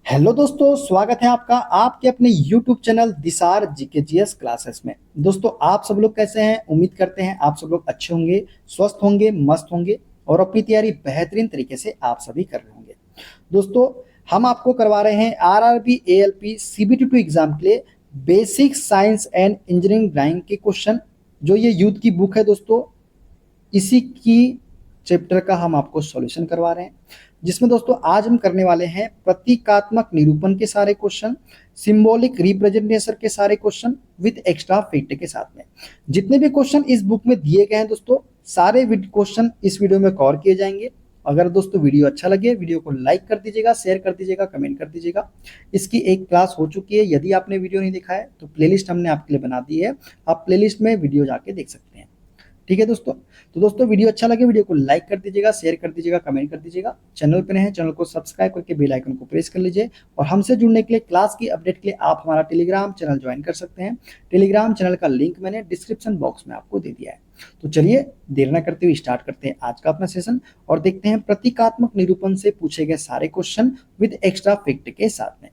Hello दोस्तों, स्वागत है आपका आपके अपने YouTube चैनल दिसार जीके क्लासेस में। दोस्तों, आप सब लोग कैसे हैं? उम्मीद करते हैं आप सब लोग अच्छे होंगे, स्वस्थ होंगे, मस्त होंगे और अपनी तैयारी बेहतरीन तरीके से आप सभी कर रहे होंगे। दोस्तों, हम आपको करवा रहे हैं आरआरबी एएलपी सीबीटी 2 एग्जाम के लिए basic science and engineering drawing के क्वेश्चन। जो ये यूथ की बुक है दोस्तों, इसी की चैप्टर का हम आपको सॉल्यूशन करवा रहे हैं, जिसमें दोस्तों आज हम करने वाले हैं प्रतीकात्मक निरूपण के सारे क्वेश्चन, सिंबॉलिक रिप्रेजेंटेशन के सारे क्वेश्चन विद एक्स्ट्रा फैक्ट के साथ में। जितने भी क्वेश्चन इस बुक में दिए गए हैं दोस्तों, सारे क्वेश्चन इस वीडियो में कवर किए जाएंगे। अगर दोस्तों वीडियो अच्छा लगे, वीडियो को लाइक कर दीजिएगा, शेयर कर दीजिएगा, कमेंट कर दीजिएगा। इसकी एक क्लास हो चुकी है, यदि आपने वीडियो नहीं देखा है तो प्लेलिस्ट हमने आपके लिए बना दी है, आप प्लेलिस्ट में वीडियो जाके देख सकते हैं। ठीक है दोस्तों। तो दोस्तों, वीडियो अच्छा लगे वीडियो को लाइक कर दीजिएगा, शेयर कर दीजिएगा, कमेंट कर दीजिएगा। चैनल पर नए हैं, चैनल को सब्सक्राइब करके बेल आइकन को प्रेस कर लीजिए। और हमसे जुड़ने के लिए, क्लास की अपडेट के लिए आप हमारा टेलीग्राम चैनल ज्वाइन कर सकते हैं। टेलीग्राम चैनल का लिंक मैंने डिस्क्रिप्शन बॉक्स में आपको दे दिया है। तो चलिए देर न करते हुए स्टार्ट करते हैं आज का अपना सेशन और देखते हैं प्रतीकात्मक निरूपण से पूछे गए सारे क्वेश्चन विद एक्स्ट्रा फैक्ट के साथ में।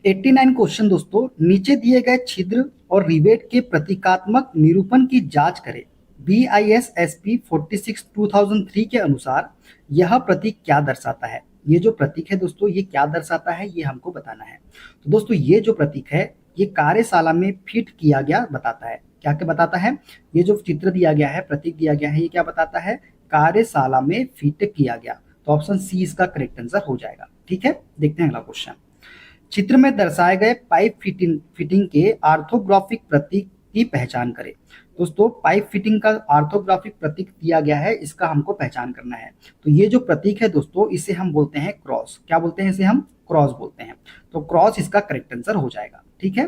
89 क्वेश्चन दोस्तों, नीचे दिए गए छिद्र और रिवेट के प्रतीकात्मक निरूपण की जांच करें। BIS-SP 46 2003 के अनुसार यह प्रतीक क्या दर्शाता है? ये जो प्रतीक है दोस्तों, ये क्या दर्शाता है, ये हमको बताना है। तो दोस्तों, ये जो प्रतीक है, ये कार्यशाला में फिट किया गया बताता है। क्या क्या बताता है? ये जो चित्र दिया गया है, प्रतीक दिया गया है, ये क्या बताता है? कार्यशाला में फिट किया गया। तो ऑप्शन सी इसका करेक्ट आंसर हो जाएगा। ठीक है, देखते हैं अगला क्वेश्चन। चित्र में दर्शाए गए पाइप फिटिंग के ऑर्थोग्राफिक प्रतीक की पहचान करें। दोस्तों, पाइप फिटिंग का ऑर्थोग्राफिक प्रतीक दिया गया है, इसका हमको पहचान करना है। तो ये जो प्रतीक है दोस्तों, इसे हम बोलते हैं क्रॉस। क्या बोलते हैं? इसे हम क्रॉस बोलते हैं। तो क्रॉस इसका करेक्ट आंसर हो जाएगा। ठीक है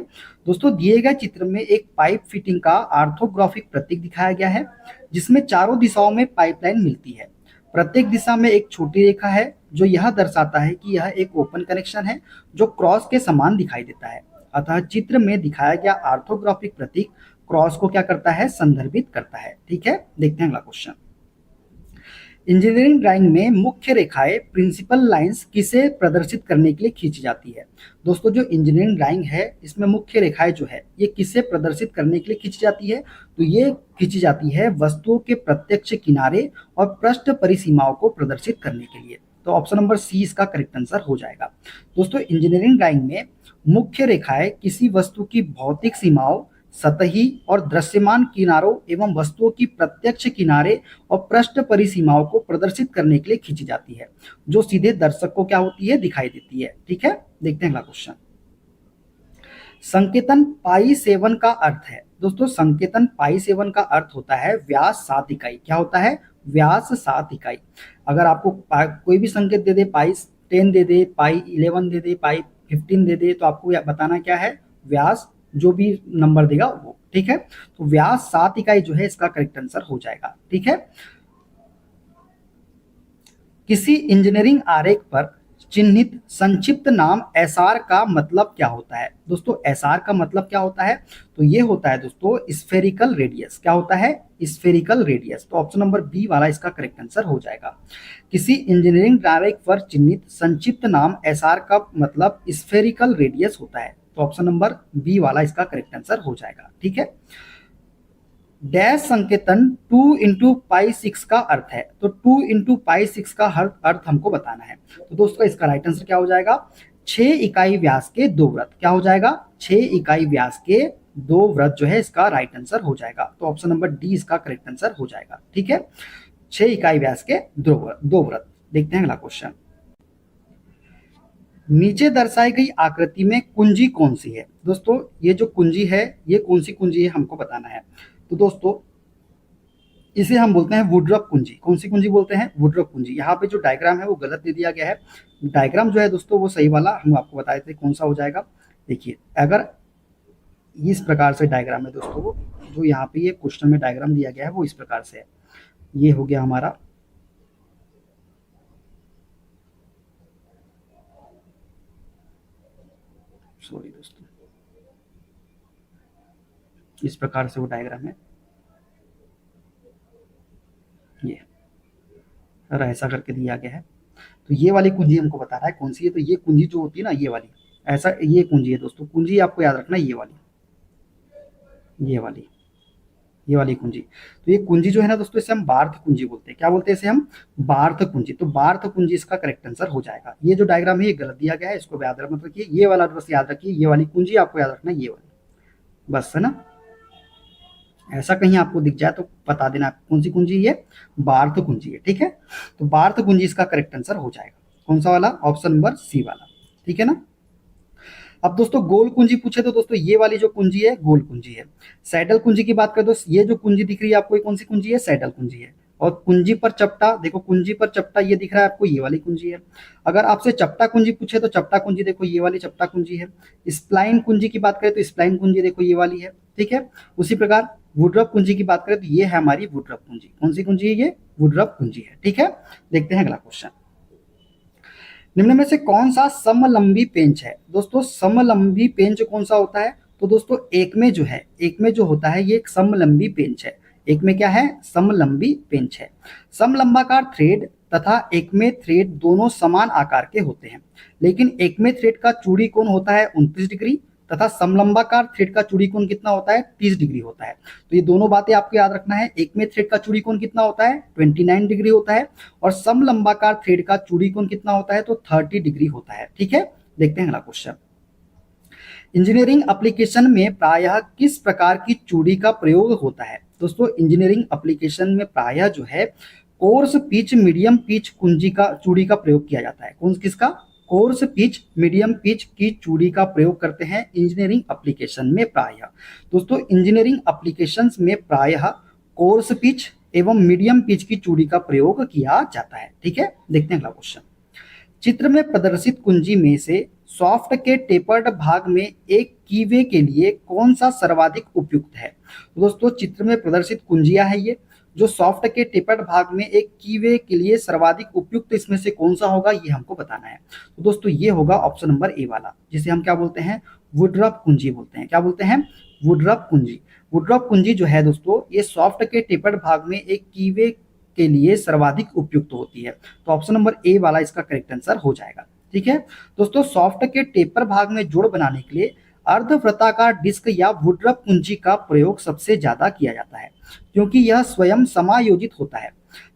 दोस्तों, दिए गए चित्र में एक पाइप फिटिंग का ऑर्थोग्राफिक प्रतीक दिखाया गया है, जिसमें चारों दिशाओं में पाइपलाइन मिलती है। प्रत्येक दिशा में एक छोटी रेखा है, जो यह दर्शाता है कि यह एक ओपन कनेक्शन है, जो क्रॉस के समान दिखाई देता है। अतः चित्र में दिखाया गया ऑर्थोग्राफिक प्रतीक क्रॉस को क्या करता है? संदर्भित करता है। ठीक है, देखते हैं अगला क्वेश्चन। इंजीनियरिंग ड्राइंग में मुख्य रेखाएं प्रिंसिपल लाइंस किसे प्रदर्शित करने के लिए खींची जाती है? दोस्तों, जो इंजीनियरिंग ड्राइंग है, इसमें मुख्य रेखाएं जो है, ये किसे प्रदर्शित करने के लिए खींची जाती है? तो ये खींची जाती है वस्तुओं के प्रत्यक्ष किनारे और पृष्ठ परिसीमाओं को प्रदर्शित करने के लिए। तो ऑप्शन नंबर सी इसका करेक्ट आंसर हो जाएगा। दोस्तों, इंजीनियरिंग ड्राइंग में मुख्य रेखाएं किसी वस्तु की भौतिक सीमाओं, सतही और दृश्यमान किनारों एवं वस्तुओं की प्रत्यक्ष किनारे और पृष्ठ परिसीमाओं को प्रदर्शित करने के लिए खींची जाती है, जो सीधे दर्शक को क्या होती है? दिखाई देती है। ठीक है, देखते हैं अगला क्वेश्चन। संकेतन पाई 7 का अर्थ है। दोस्तों, संकेतन पाई 7 का अर्थ होता है व्यास 7 इकाई। क्या होता है? व्यास 7 इकाई। अगर आपको कोई भी संकेत दे दे, पाई 10 दे दे, पाई 11 दे दे, पाई 15 दे दे, तो आपको बताना क्या है? व्यास, जो भी नंबर देगा वो। ठीक है, तो व्यास 7 इकाई जो है, इसका करेक्ट आंसर हो जाएगा। ठीक है, किसी इंजीनियरिंग आरेख पर चिन्हित संक्षिप्त नाम एसआर का मतलब क्या होता है? दोस्तों, एसआर का मतलब क्या होता है? तो ये होता है दोस्तों स्फेरिकल रेडियस। क्या होता है? Spherical radius. तो ऑप्शन नंबर बी वाला इसका करेक्ट आंसर हो जाएगा। किसी इंजीनियरिंग आरेख पर चिन्हित संक्षिप्त नाम एसआर का मतलब स्फेरिकल रेडियस होता है। तो ऑप्शन नंबर बी वाला इसका करेक्ट आंसर हो जाएगा। ठीक है, डैश संकेतन 2 × π6 का अर्थ है। तो 2 × π6 का अर्थ हमको बताना है। तो दोस्तों, इसका राइट आंसर क्या हो जाएगा? 6 इकाई व्यास के 2 वृत्त। क्या हो जाएगा? 6 इकाई व्यास के 2 वृत्त जो है, इसका राइट आंसर हो जाएगा। तो ऑप्शन नंबर डी इसका करेक्ट आंसर हो जाएगा। ठीक है, 6 इकाई व्यास के 2 वृत्त। देखते हैं अगला क्वेश्चन। नीचे दर्शाई गई आकृति में कुंजी कौन सी है? दोस्तों, ये जो कुंजी है, ये कौन सी कुंजी है हमको बताना है। तो दोस्तों, इसे हम बोलते हैं वुडरॉप कुंजी। कौन सी कुंजी बोलते हैं? वुडरॉप कुंजी। यहाँ पे जो डायग्राम है वो गलत दे दिया गया है। डायग्राम जो है दोस्तों, वो सही वाला हम आपको बताए थे कौन सा हो जाएगा। देखिए, अगर इस प्रकार से डायग्राम है दोस्तों, वो जो यहाँ पे ये क्वेश्चन में डायग्राम दिया गया है वो इस प्रकार से है। ये हो गया हमारा, सॉरी दोस्तों, इस प्रकार से वो डायग्राम है। ये और ऐसा करके दिया गया है। तो ये वाली कुंजी हमको बता रहा है कौन सी है। तो ये कुंजी जो होती है ना, ये वाली, ऐसा ये कुंजी है दोस्तों। कुंजी आपको याद रखना है ये वाली, ये वाली, ये वाली कुंजी। तो ये कुंजी जो है ना दोस्तों, इसे हम बार्थ कुंजी बोलते हैं। क्या बोलते हैं इसे हम? बार्थ कुंजी। तो बार्थ कुंजी इसका करेक्ट आंसर हो जाएगा। ये जो डायग्राम है ये गलत दिया गया है, इसको याद मत रखिए। ये वाला बस याद रखिए, ये वाली कुंजी आपको याद रखना है, ये वाली, बस है ना। ऐसा कहीं आपको दिख जाए तो बता देना कौन सी कुंजी है, बार्थ कुंजी है, ठीक है। तो बार्थ कुंजी इसका करेक्ट आंसर हो जाएगा। कौन सा वाला? ऑप्शन नंबर सी वाला, ठीक है ना। अब दोस्तों गोल कुंजी पूछे तो दोस्तों ये वाली जो कुंजी है गोल कुंजी है। सैडल कुंजी की बात करें तो ये जो कुंजी दिख रही है आपको, ये कौन सी कुंजी है? सैडल कुंजी है। और कुंजी पर चपटा, देखो कुंजी पर चपटा ये दिख रहा है आपको, ये वाली कुंजी है। अगर आपसे चपटा कुंजी पूछे तो चपटा कुंजी देखो ये वाली चपटा कुंजी है। स्प्लाइन कुंजी की बात करें तो स्प्लाइन कुंजी देखो ये वाली है, ठीक है। उसी प्रकार वुडरफ कुंजी की बात करें तो ये है हमारी वुडरफ कुंजी। कौन सी कुंजी है? ये वुडरफ कुंजी है, ठीक है। देखते हैं अगला क्वेश्चन। निम्न में से कौन सा समलंबी पेंच है? दोस्तों समलंबी पेंच कौन सा होता है? तो दोस्तों एक में जो है, एक में जो होता है ये एक समलंबी पेंच है। एक में क्या है? समलंबी पेंच है। समलंबाकार थ्रेड तथा एक में थ्रेड दोनों समान आकार के होते हैं, लेकिन एक में थ्रेड का चूड़ी कोण होता है 29 डिग्री तथा समलंबाकार थ्रेड का चूड़ी कोण कितना होता है? 30 डिग्री होता है। तो ये दोनों बातें आपको याद रखना है। एक में थ्रेड का चूड़ी कोण कितना होता है? 29 डिग्री होता है। और समलंबाकार थ्रेड का चूड़ी कोण कितना होता है? तो 30 डिग्री होता है, ठीक है। देखते हैं अगला क्वेश्चन। इंजीनियरिंग एप्लीकेशन में प्रायः किस प्रकार की चूड़ी का प्रयोग होता है? दोस्तों इंजीनियरिंग एप्लीकेशन में प्रायः जो है कोर्स पिच मीडियम पिच कुंजी का चूड़ी का प्रयोग किया जाता है। कौन किसका? कोर्स पिच मीडियम पिच की चूड़ी का प्रयोग करते हैं इंजीनियरिंग एप्लीकेशन में प्रायः। दोस्तों इंजीनियरिंग एप्लीकेशंस में प्रायः कोर्स पिच एवं मीडियम पिच की चूड़ी का प्रयोग किया जाता है, ठीक है। देखते हैं अगला क्वेश्चन। चित्र में प्रदर्शित कुंजी में से सॉफ्ट के टेपर्ड भाग में एक कीवे के लिए कौन सा सर्वाधिक उपयुक्त है? तो दोस्तों चित्र में प्रदर्शित कुंजियां है ये, जो सॉफ्ट के टेपर्ड भाग में एक कीवे के लिए सर्वाधिक उपयुक्त इसमें से कौन सा होगा, ये हमको बताना है। तो दोस्तों ये होगा ऑप्शन नंबर ए वाला, जिसे हम क्या बोलते हैं? वुडरफ कुंजी बोलते हैं। क्या बोलते हैं? वुडरफ कुंजी। वुडरफ कुंजी जो है दोस्तों, ये सॉफ्ट के टेपर्ड भाग में एक कीवे के लिए सर्वाधिक उपयुक्त होती है। तो ऑप्शन नंबर ए वाला इसका करेक्ट आंसर हो जाएगा, ठीक है। दोस्तों सॉफ्ट के टेपर भाग में जोड़ बनाने के लिए अर्धवृत्ताकार डिस्क या वुडरफ कुंजी का प्रयोग सबसे ज्यादा किया जाता है, क्योंकि यह स्वयं समायोजित होता है।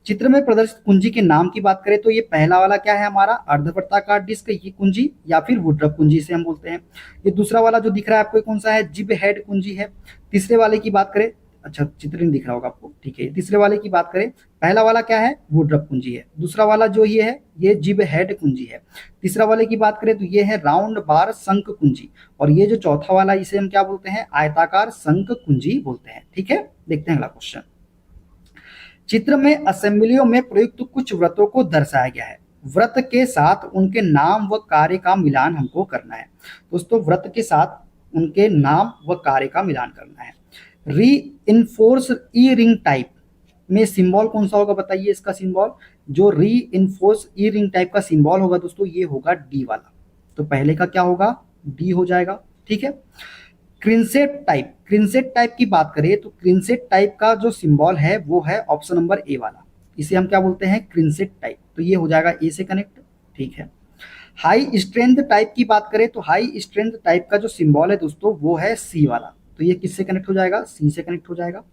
चित्र में प्रदर्शित कुंजी के नाम की बात करें तो ये पहला वाला क्या है हमारा? अर्धवृत्ताकार डिस्क ये कुंजी, या फिर वुडरफ कुंजी से हम बोलते हैं। ये दूसरा वाला जो दिख रहा है आपको कौन सा है? जिब हेड कुंजी है। तीसरे वाले की बात करें, अच्छा चित्र नहीं दिख रहा होगा आपको, ठीक है। तीसरे वाले की बात करें, पहला वाला क्या है? वुडरफ कुंजी है। दूसरा वाला जो ये है ये जिब हेड कुंजी है। तीसरा वाले की बात करें तो ये है राउंड बार शंख कुंजी। और ये जो चौथा वाला इसे हम क्या बोलते हैं? आयताकार शंख कुंजी बोलते हैं, ठीक है। देखते हैं अगला क्वेश्चन। चित्र में असेंबलियों में प्रयुक्त कुछ व्रतों को दर्शाया गया है। व्रत के साथ उनके नाम व कार्य का मिलान हमको करना है। दोस्तों व्रत के साथ उनके नाम व कार्य का मिलान करना है। री इन्फोर्स ई रिंग टाइप में सिंबल कौन सा होगा बताइए? इसका सिंबल जो री इन्फोर्स ई रिंग टाइप का सिंबल होगा दोस्तों, ये होगा डी वाला। तो पहले का क्या होगा? डी हो जाएगा, ठीक है। क्रिंसेट टाइप, क्रिंसेट टाइप की बात करें तो क्रिंसेट टाइप का जो सिंबल है वो है ऑप्शन नंबर ए वाला। इसे हम क्या बोलते हैं? क्रिंसेट टाइप। तो ये हो जाएगा ए से कनेक्ट, ठीक है। हाई स्ट्रेंथ टाइप की बात करें तो हाई स्ट्रेंथ टाइप का जो सिंबल है दोस्तों वो है सी वाला। तो ये किससे कनेक्ट हो जाएगा? सी से कनेक्ट हो जाएगा।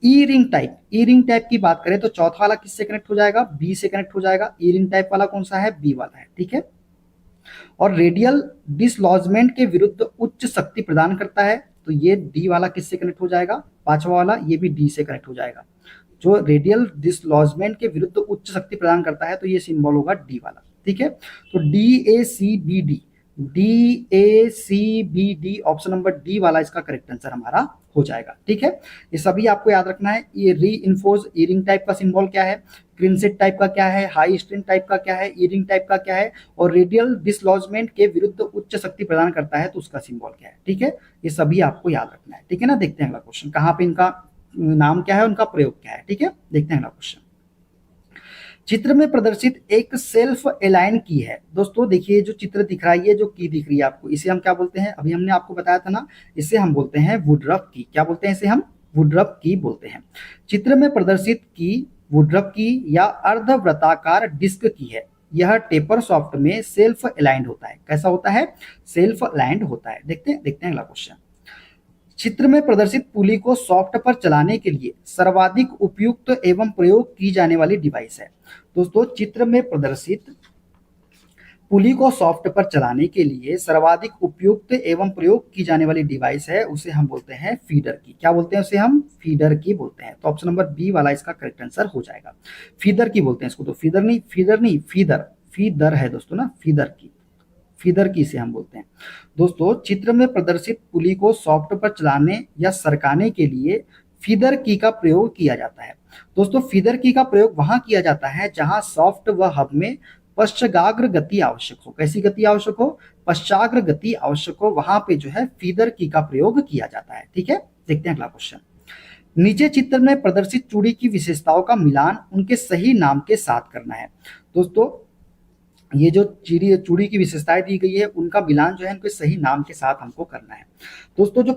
ई रिंग टाइप, ई रिंग टाइप की बात करें तो चौथा वाला किससे कनेक्ट हो जाएगा? बी से कनेक्ट हो जाएगा। ई रिंग टाइप वाला कौन सा है? बी वाला है, ठीक है। और रेडियल डिसलॉजमेंट के विरुद्ध उच्च शक्ति प्रदान करता है, तो ये डी वाला किससे कनेक्ट हो जाएगा? पांचवा वाला, ये भी डी से कनेक्ट हो जाएगा। जो रेडियल डिसलॉजमेंट के विरुद्ध उच्च शक्ति प्रदान करता है तो ये सिंबल होगा डी वाला, ठीक है। तो D A C B D, D A C B D, option number D वाला इसका करेक्ट आंसर हमारा हो जाएगा, ठीक है। ये सभी आपको याद रखना है। ये री इन्फोर्स ई रिंग टाइप का सिंबल क्या है, क्रिंसेट टाइप का क्या है, हाई स्ट्रेंथ टाइप का क्या है, ई रिंग टाइप का क्या है, और रेडियल डिसलॉजमेंट के विरुद्ध उच्च शक्ति प्रदान करता है तो उसका सिंबल क्या है, ठीक है। ये सभी आपको याद रखना है, ठीक है ना। देखते हैं अगला क्वेश्चन, कहाँ पे इनका नाम क्या है, उनका प्रयोग क्या है, ठीक है। देखते हैं अगला क्वेश्चन। चित्र में प्रदर्शित एक सेल्फ अलाइन की है। दोस्तों देखिए जो चित्र दिख रहा है, ये जो की दिख रही है आपको, इसे हम क्या बोलते हैं? अभी हमने आपको बताया था ना, इसे हम बोलते हैं वुडरफ की। क्या बोलते हैं इसे हम? वुडरफ की बोलते हैं। चित्र में प्रदर्शित की वुडरफ की या अर्धवृत्ताकार डिस्क की है। यह टेपर सॉफ्ट में सेल्फ अलाइंड होता है। कैसा होता है? सेल्फ अलाइंड होता है। देखते हैं अगला क्वेश्चन। चित्र में प्रदर्शित पुली को सॉफ्ट पर चलाने के लिए सर्वाधिक उपयुक्त एवं प्रयोग की जाने वाली डिवाइस है। दोस्तों, चित्र में प्रदर्शित पुली को सॉफ्ट पर चलाने के लिए सर्वाधिक उपयुक्त एवं प्रयोग की जाने वाली डिवाइस है, उसे हम बोलते हैं फीडर की। क्या बोलते हैं उसे? हम फीडर की बोलते हैं। तो ऑप्शन नंबर बी वाला इसका करेक्ट आंसर हो जाएगा। फीदर की बोलते हैं इसको। तो फीदर नहीं, फीदर है दोस्तों ना, फीदर की इसे हम बोलते हैं। दोस्तों, चित्र में प्रदर्शित पुली को सॉफ्ट पर चलाने या सरकाने के लिए फीदर की का प्रयोग किया जाता है। दोस्तों, फीदर की का प्रयोग वहां किया जाता है जहां सॉफ्ट व हब में पश्चाग्र गति आवश्यक हो। कैसी गति आवश्यक हो? पश्चाग्र गति आवश्यक हो, वहां पे जो है फीदर की का प्रयोग किया जाता है। ठीक है, देखते हैं अगला क्वेश्चन। नीचे चित्र में प्रदर्शित चूड़ी की विशेषताओं का मिलान उनके सही नाम के साथ करना है। दोस्तों, ये जो चूड़ी की विशेषताएं दी गई है, उनका मिलान जो है उनके सही नाम के साथ हमको करना है। दोस्तों, जो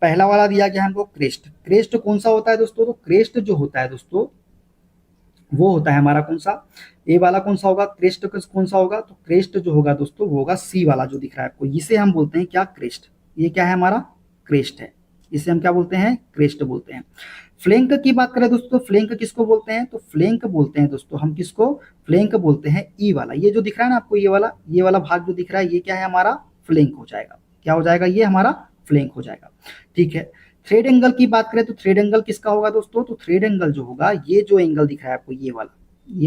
पहला वाला दिया गया है हमको क्रेस्ट कौन सा होता है दोस्तों? तो क्रेस्ट जो होता है दोस्तों, वो होता है हमारा कौन सा? ए वाला कौन सा होगा? क्रेस्ट कौन सा होगा? तो क्रेस्ट जो होगा दोस्तों, वो होगा सी वाला जो दिख रहा है आपको। इसे हम बोलते हैं क्या? क्रेस्ट। ये क्या है? हमारा क्रेस्ट है। इसे हम क्या बोलते हैं? क्रेस्ट बोलते हैं। फ्लैंक की बात करें दोस्तों, फ्लैंक किसको बोलते हैं? तो फ्लैंक बोलते हैं दोस्तों हम किसको? फ्लैंक बोलते हैं ई वाला। ये जो दिख रहा है ना आपको, ये वाला भाग जो दिख रहा है, ये क्या है? हमारा फ्लैंक हो जाएगा। क्या हो जाएगा? ये हमारा फ्लैंक हो जाएगा। ठीक है। थ्रेड एंगल की बात करें तो थ्रेड एंगल किसका होगा दोस्तों? तो थ्रेड एंगल जो होगा, ये जो एंगल दिख रहा है आपको, ये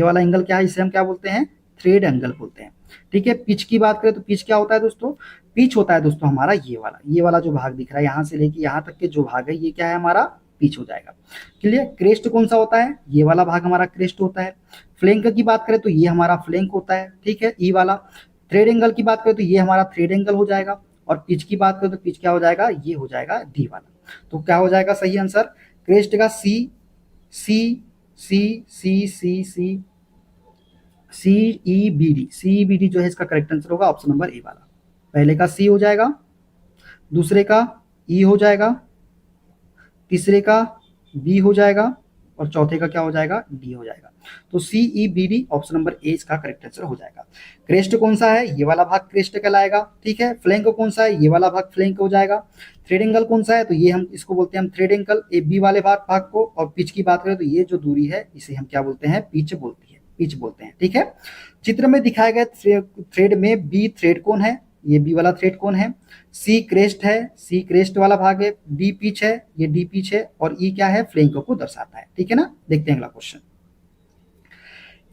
वाला एंगल क्या है? इसे हम क्या बोलते हैं? थ्रेड एंगल बोलते हैं। ठीक है। पिच की बात करें तो पिच क्या होता है दोस्तों? पिच होता है दोस्तों हमारा ये वाला जो भाग दिख रहा है, यहां से लेके यहां तक के जो भाग है, ये क्या है? हमारा पिच हो जाएगा। क्लियर। क्रेस्ट कौन सा होता है? ये वाला भाग हमारा क्रेस्ट होता है। फ्लैंक की बात करें तो ये हमारा फ्लैंक होता है। ठीक है, ई वाला। थ्रेड एंगल की बात करें तो ये हमारा थ्रेड एंगल हो जाएगा। और पिच की बात करें तो पिच क्या हो जाएगा? ये हो जाएगा डी वाला। तो क्या हो जाएगा सही आंसर? क्रेस्ट का सी सी सी सी सी सी सी ई बी डी जो है इसका करेक्ट आंसर होगा ऑप्शन नंबर ए वाला। पहले का सी हो जाएगा, दूसरे का ई हो जाएगा, तीसरे का बी हो जाएगा, और चौथे का क्या हो जाएगा? डी हो जाएगा। तो C E B D option number A इसका करेक्ट आंसर हो जाएगा। क्रेस्ट कौन सा है? ये वाला भाग क्रेस्ट कहलाएगा। ठीक है। फ्लैंक कौन सा है? ये वाला भाग फ्लैंक हो जाएगा। थ्रेड एंगल कौन सा है? तो ये हम इसको बोलते हैं हम थ्रेड एंगल, ए बी वाले भाग को। और पिच की बात करें तो ये जो दूरी है, इसे हम क्या बोलते हैं? पिच बोलते हैं। ठीक है। चित्र में दिखाए गए थ्रेड में बी थ्रेड कौन है? ये बी वाला थ्रेड कौन है? सी क्रेस्ट है, सी क्रेस्ट वाला भाग है। डी पिच है, ये डी पिच है। और ई क्या है? फ्लैंक को दर्शाता है। ठीक है ना। देखते हैं अगला क्वेश्चन।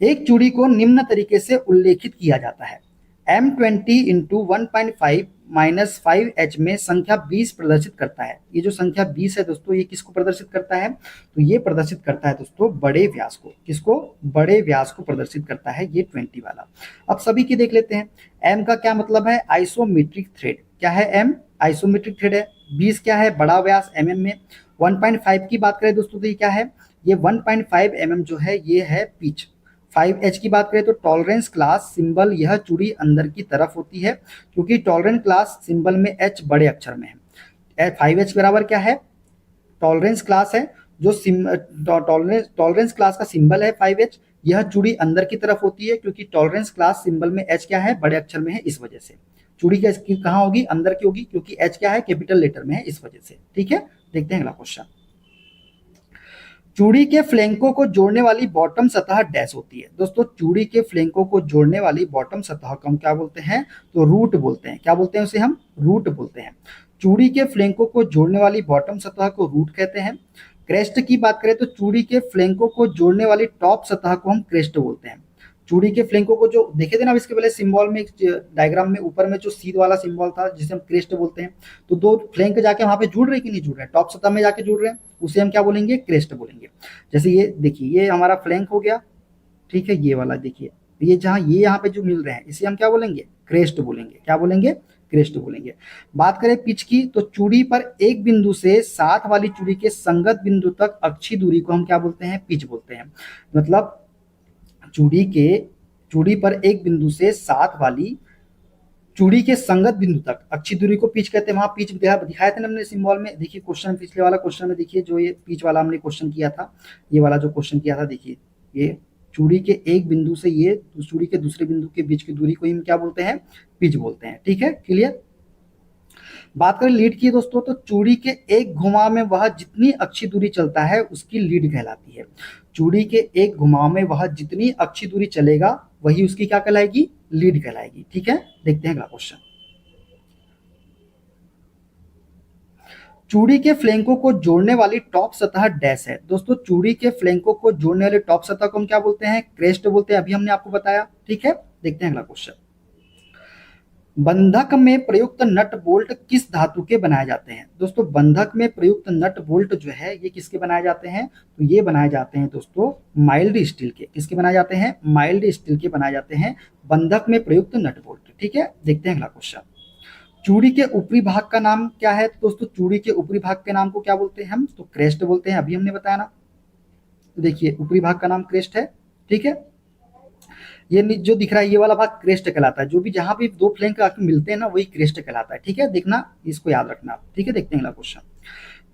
एक चूड़ी को निम्न तरीके से उल्लेखित किया जाता है। M20 इंटू 1.5 माइनस 5H में संख्या 20 प्रदर्शित करता है। ये जो संख्या 20 है दोस्तों, ये किसको प्रदर्शित करता है? तो ये प्रदर्शित करता है दोस्तों बड़े व्यास को। किसको? बड़े व्यास को प्रदर्शित करता है ये 20 वाला। अब सभी की देख लेते हैं। M का क्या मतलब है? Isometric thread. क्या है? M आइसोमेट्रिक थ्रेड है। 20 क्या है? बड़ा व्यास mm में। 1.5 की बात करें दोस्तों तो ये क्या है? ये 1.5 mm जो है ये है पिच। 5H की बात करें तो टॉलरेंस क्लास सिंबल, यह चूड़ी अंदर की तरफ होती है क्योंकि टॉलरेंस क्लास सिंबल में H बड़े अक्षर में है। 5H बराबर क्या है? टॉलरेंस क्लास है। जो टॉलरेंस क्लास का सिंबल है 5H, यह चूड़ी अंदर की तरफ होती है क्योंकि टॉलरेंस क्लास सिंबल में H क्या है? बड़े अक्षर में है, इस वजह से। चूड़ी कहाँ होगी? अंदर की होगी, क्योंकि H क्या है? कैपिटल लेटर में है, इस वजह से। ठीक है। देखते हैं अगला क्वेश्चन। चूड़ी के फ्लैंकों को जोड़ने वाली बॉटम सतह डैश होती है। दोस्तों, चूड़ी के फ्लैंकों को जोड़ने वाली बॉटम सतह को हम क्या बोलते हैं? तो रूट बोलते हैं। क्या बोलते हैं उसे? हम रूट बोलते हैं। चूड़ी के फ्लैंकों को जोड़ने वाली बॉटम सतह को रूट कहते हैं। क्रेस्ट की बात करें तो चूड़ी के फ्लैंकों को जोड़ने वाली टॉप सतह को हम क्रेस्ट बोलते हैं। चूड़ी के फ्लैंकों को जो देखे थे ना इसके पहले सिंबल में, डायग्राम में ऊपर में जो सीध वाला सिंबल था जिसे हम क्रेस्ट बोलते हैं, तो दो फ्लैंक जाके वहां पे जुड़ रहे कि नहीं जुड़ रहे? टॉप सतह में जाके जुड़ रहे हैं, उसे हम क्या बोलेंगे? क्रेस्ट बोलेंगे। जैसे ये देखिए, ये हमारा फ्लैंक हो गया। ठीक है। ये वाला देखिए, ये जहां ये यहाँ पे जो मिल रहे हैं, इसे हम क्या बोलेंगे? क्रेस्ट बोलेंगे। क्या बोलेंगे? क्रेस्ट बोलेंगे। बात करें पिच की तो चूड़ी पर एक बिंदु से साथ वाली चूड़ी के संगत बिंदु तक अक्षीय दूरी को हम क्या बोलते हैं? पिच बोलते हैं। मतलब चूड़ी पर एक बिंदु से साथ वाली चूड़ी के संगत बिंदु तक अक्षीय दूरी को पिच कहते हैं। वहां पिच दिखाया था ना हमने सिंबल में। देखिए क्वेश्चन, पिछले वाला क्वेश्चन में देखिए, जो ये पिच वाला हमने क्वेश्चन किया था, ये वाला जो क्वेश्चन किया था, देखिए ये चूड़ी के एक बिंदु से ये चूड़ी के दूसरे बिंदु के बीच की दूरी को हम क्या बोलते हैं, पिच बोलते हैं। ठीक है, क्लियर। बात करें लीड की दोस्तों, तो चूड़ी के एक घुमाव में वह जितनी अच्छी दूरी चलता है उसकी लीड कहलाती है। चूड़ी के एक घुमाव में वह जितनी अच्छी दूरी चलेगा वही उसकी क्या कहलाएगी, लीड कहलाएगी। ठीक है, देखते हैं अगला क्वेश्चन। चूड़ी के फ्लैंकों को जोड़ने वाली टॉप सतह डैश है। दोस्तों चूड़ी के फ्लैंकों को जोड़ने वाली टॉप सतह को हम क्या बोलते हैं, क्रेस्ट बोलते हैं, अभी हमने आपको बताया। ठीक है, देखते हैं अगला क्वेश्चन। बंधक में प्रयुक्त नट बोल्ट किस धातु के बनाए जाते हैं। दोस्तों बंधक में प्रयुक्त नट बोल्ट जो है ये किसके बनाए जाते हैं, तो ये बनाए जाते हैं दोस्तों माइल्ड स्टील के। किसके बनाए जाते हैं, माइल्ड स्टील के बनाए जाते हैं बंधक में प्रयुक्त नट बोल्ट। ठीक है, देखते हैं अगला क्वेश्चन। चूड़ी के ऊपरी भाग का नाम क्या है। दोस्तों चूड़ी के ऊपरी भाग के नाम को क्या बोलते हैं हम, तो क्रेस्ट बोलते हैं, अभी हमने बताया ना। तो देखिए ऊपरी भाग का नाम क्रेस्ट है। ठीक है, ये जो दिख रहा है ये वाला भाग क्रेस्ट कहलाता है। जो भी जहां भी दो फ्लैंक आके मिलते हैं ना वही क्रेस्ट कहलाता है। ठीक है, देखना इसको याद रखना। ठीक है, देखते हैं अगला क्वेश्चन।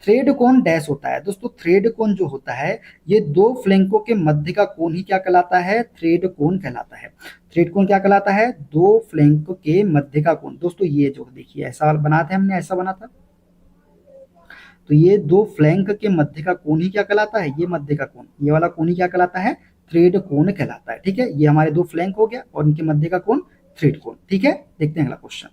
थ्रेड कोन डैश होता है। दोस्तों थ्रेड कोन जो होता है ये दो फ्लैंकों के मध्य का कोन ही क्या कहलाता है, थ्रेड कोन कहलाता है। थ्रेड कोन क्या कहलाता है, दो फ्लैंक के मध्य का कोन। दोस्तों ये जो देखिए ऐसा बना था हमने, ऐसा बना था, तो ये दो फ्लैंक के मध्य का कोन ही क्या कहलाता है, ये मध्य का कोन, ये वाला कोन ही क्या कहलाता है, थ्रेड कोन कहलाता है। ठीक है, ये हमारे दो फ्लैंक हो गया और इनके मध्य का कोन थ्रेड कोन। ठीक है, देखते हैं अगला क्वेश्चन।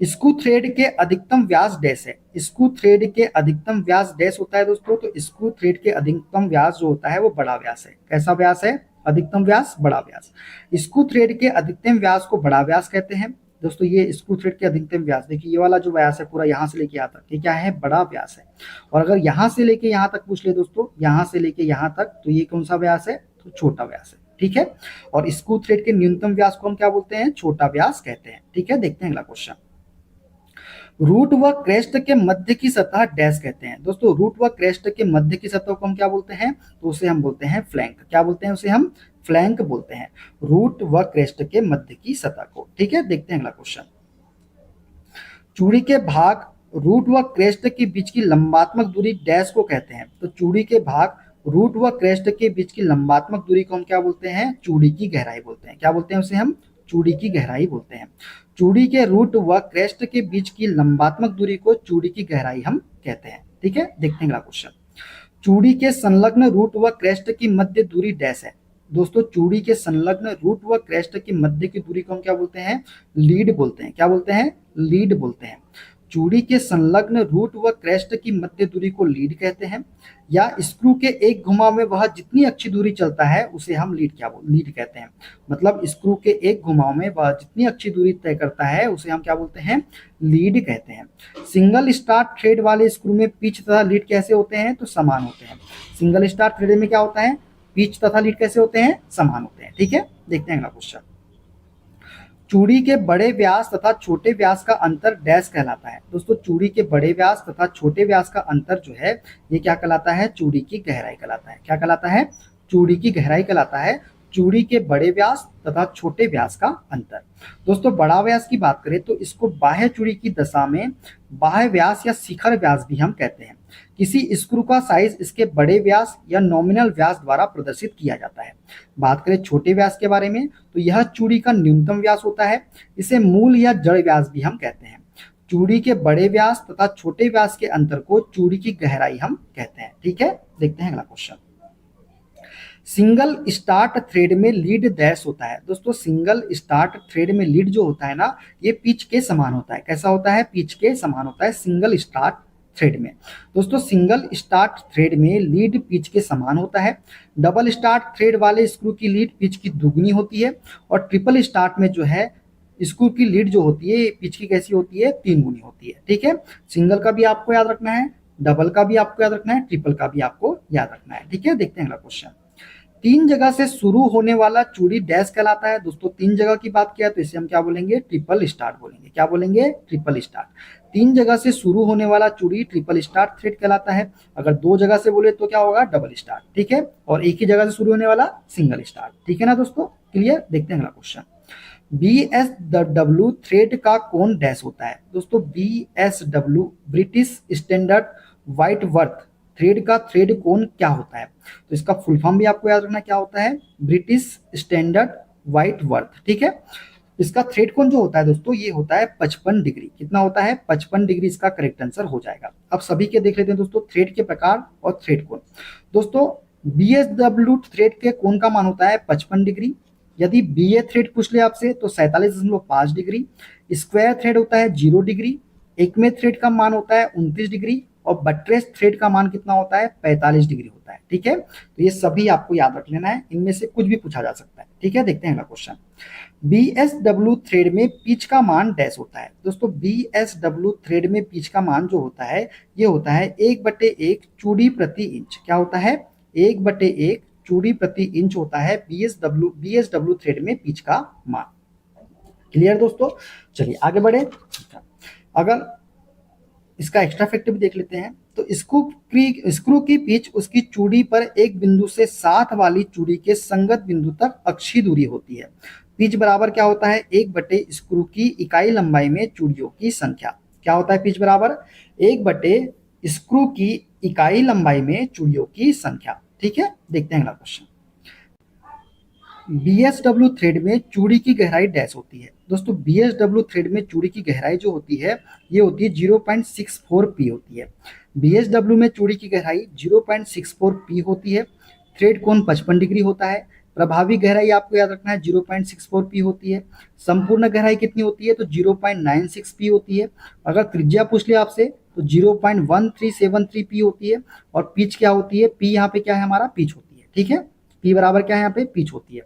स्क्रू थ्रेड के अधिकतम व्यास डैश है। स्क्रू थ्रेड के अधिकतम व्यास डैश होता है दोस्तों, तो स्क्रू थ्रेड के अधिकतम व्यास जो होता है वो बड़ा व्यास है। कैसा व्यास है, अधिकतम व्यास बड़ा व्यास। स्क्रू थ्रेड के अधिकतम व्यास को बड़ा व्यास कहते हैं। दोस्तों ये स्क्रू थ्रेड के अधिकतम व्यास देखिए, ये वाला जो व्यास है पूरा यहाँ से लेके यहाँ तक, ये क्या है, बड़ा व्यास है। और अगर यहाँ से लेके यहाँ तक पूछ ले दोस्तों, यहाँ से लेके यहाँ तक, तो ये कौन सा व्यास है, तो छोटा व्यास है। ठीक है, और स्क्रू थ्रेड के न्यूनतम व्यास को हम क्या बोलते हैं, छोटा व्यास कहते हैं। ठीक है, देखते हैं अगला क्वेश्चन। रूट व क्रेस्ट के मध्य की सतह डैश कहते हैं। दोस्तों रूट व क्रेस्ट के मध्य की सतह को हम क्या बोलते हैं, तो उसे हम बोलते हैं फ्लैंक। क्या बोलते हैं, उसे हम फ्लैंक बोलते हैं, रूट व क्रेस्ट के मध्य की सतह को। ठीक है, देखते हैं अगला क्वेश्चन। चूड़ी के भाग रूट व क्रेस्ट के बीच की लंबात्मक दूरी डैश को कहते हैं। तो चूड़ी के भाग रूट व क्रेस्ट के बीच की लंबात्मक दूरी को हम क्या बोलते हैं, चूड़ी की गहराई बोलते हैं। क्या बोलते हैं उसे हम, चूड़ी की गहराई बोलते हैं। चूड़ी के रूट व क्रेस्ट के बीच की लंबात्मक दूरी को चूड़ी की गहराई हम कहते हैं। ठीक है, देखते हैं अगला क्वेश्चन। चूड़ी के संलग्न रूट व क्रेस्ट की मध्य दूरी डैश है। दोस्तों चूड़ी के संलग्न रूट व क्रेस्ट की मध्य की दूरी को हम क्या बोलते हैं, लीड बोलते हैं। क्या बोलते हैं, लीड बोलते हैं। चूड़ी के संलग्न रूट व क्रेस्ट की मध्य दूरी को लीड कहते हैं। या स्क्रू के एक घुमाव में वह जितनी अच्छी दूरी चलता है उसे हम लीड कहते हैं। मतलब स्क्रू के एक घुमाव में वह जितनी अच्छी दूरी तय करता है उसे हम क्या बोलते हैं, लीड कहते हैं। सिंगल स्टार्ट थ्रेड वाले स्क्रू में पिच तथा लीड कैसे होते हैं, तो समान होते हैं। सिंगल स्टार्ट थ्रेड में क्या होता है, पिच तथा लीड कैसे होते हैं, समान होते हैं। ठीक है, देखते हैं अगला क्वेश्चन। चूड़ी के बड़े व्यास तथा छोटे व्यास का अंतर डैश कहलाता है। दोस्तों चूड़ी के बड़े व्यास तथा छोटे व्यास का अंतर जो है ये क्या कहलाता है, चूड़ी की गहराई कहलाता है। क्या कहलाता है, चूड़ी की गहराई कहलाता है। चूड़ी के बड़े व्यास तथा छोटे व्यास का अंतर। दोस्तों बड़ा व्यास की बात करें तो इसको बाह्य चूड़ी की दशा में बाह्य व्यास या शिखर व्यास भी हम कहते हैं। किसी स्क्रू का साइज इसके बड़े व्यास या नॉमिनल व्यास द्वारा प्रदर्शित किया जाता है। बात करें छोटे व्यास के बारे में तो यह चूड़ी का न्यूनतम व्यास होता है। इसे मूल या जड़ व्यास भी हम कहते हैं। चूड़ी के बड़े व्यास तथा छोटे व्यास के अंतर को चूड़ी की गहराई हम कहते हैं। ठीक है, देखते हैं अगला क्वेश्चन। सिंगल स्टार्ट थ्रेड में लीड डैश होता है। दोस्तों सिंगल स्टार्ट थ्रेड में लीड जो होता है ना ये पिच के समान होता है। कैसा होता है, पिच के समान होता है सिंगल स्टार्ट थ्रेड में। दोस्तों सिंगल स्टार्ट थ्रेड में लीड पिच के समान होता है। डबल स्टार्ट थ्रेड वाले स्क्रू की लीड पिच की दुगनी होती है। और ट्रिपल स्टार्ट में जो है स्क्रू की लीड जो होती है पिच की कैसी होती है, 3 गुनी होती है। ठीक है, सिंगल का भी आपको याद रखना है, डबल का भी आपको याद रखना है, ट्रिपल का भी आपको याद रखना है। ठीक है, देखते हैं अगला क्वेश्चन। 3 जगह से शुरू होने वाला चूड़ी डैश कहलाता है। दोस्तों 3 जगह की बात किया तो इसे हम क्या बोलेंगे, ट्रिपल स्टार्ट बोलेंगे। क्या बोलेंगे, ट्रिपल स्टार्ट। 3 जगह से शुरू होने वाला चूड़ी ट्रिपल स्टार्ट थ्रेड कहलाता है। अगर 2 जगह से बोले तो क्या होगा, डबल स्टार्ट। ठीक है, और एक ही जगह से शुरू होने वाला सिंगल स्टार्ट। ठीक है ना दोस्तों, क्लियर। देखते हैं अगला क्वेश्चन। BSW थ्रेड का कोण डैश होता है। दोस्तों BSW ब्रिटिश स्टैंडर्ड वाइटवर्थ थ्रेड का थ्रेड कोण क्या होता है? तो इसका फुल फॉर्म भी आपको याद रखना क्या होता है, ब्रिटिश स्टैंडर्ड व्हाइटवर्थ, ठीक है। इसका थ्रेड कोण जो होता है दोस्तों, ये होता है 55 डिग्री। कितना होता है? 55 डिग्री इसका करेक्ट आंसर हो जाएगा। अब सभी के देख लेते हैं दोस्तों थ्रेड के प्रकार और थ्रेड कोण। दोस्तों बीएसडब्ल्यू थ्रेड के कोण का मान होता है 55 डिग्री। यदि बीए थ्रेड पूछ ले आपसे तो 47.5 डिग्री। स्क्वायर थ्रेड होता है 0 डिग्री। एकमे थ्रेड का मान होता है 29 डिग्री। और बट्रेस थ्रेड का मान कितना होता है? 45 डिग्री होता है, ठीक है। तो ये सभी आपको याद रख लेना है, इनमें से कुछ भी पूछा जा सकता है, ठीक है। देखते हैं अगला क्वेश्चन। बीएसडब्ल्यू थ्रेड में पिच का मान डैश होता है। दोस्तों बीएसडब्ल्यू थ्रेड में पिच का मान जो होता है, ये होता है 1/1 चूड़ी प्रति इंच। क्या होता है? 1/1 चूड़ी प्रति इंच होता है बीएसडब्ल्यू थ्रेड में पिच का मान। क्लियर दोस्तों? चलिए आगे बढ़े। अगर इसका एक्स्ट्रा फैक्ट भी देख लेते हैं तो स्क्रू की पिच उसकी चूड़ी पर एक बिंदु से साथ वाली चूड़ी के संगत बिंदु तक अक्षीय दूरी होती है। पिच बराबर क्या होता है? 1/, स्क्रू की इकाई लंबाई में चूड़ियों की संख्या। क्या होता है पिच बराबर? 1/, स्क्रू की इकाई लंबाई में चूड़ियों की संख्या, ठीक है। देखते हैं अगला क्वेश्चन। बीएसडब्ल्यू थ्रेड में चूड़ी की गहराई डैश होती है। दोस्तों बीएसडब्ल्यू थ्रेड में चूड़ी की गहराई जो होती है, ये होती है 0.64 पी होती है। बीएसडब्ल्यू में चूड़ी की गहराई 0.64 पी होती है। थ्रेड कोण 55 डिग्री होता है। प्रभावी गहराई आपको याद रखना है 0.64 पी होती है। संपूर्ण गहराई कितनी होती है? तो 0.96 पी होती है। अगर त्रिज्या पूछ लिया आपसे तो 0.1373 पी होती है। और पिच क्या होती है? पी यहाँ पे क्या है हमारा? पिच होती है, ठीक है। पी बराबर क्या है यहाँ पे? पिच होती है।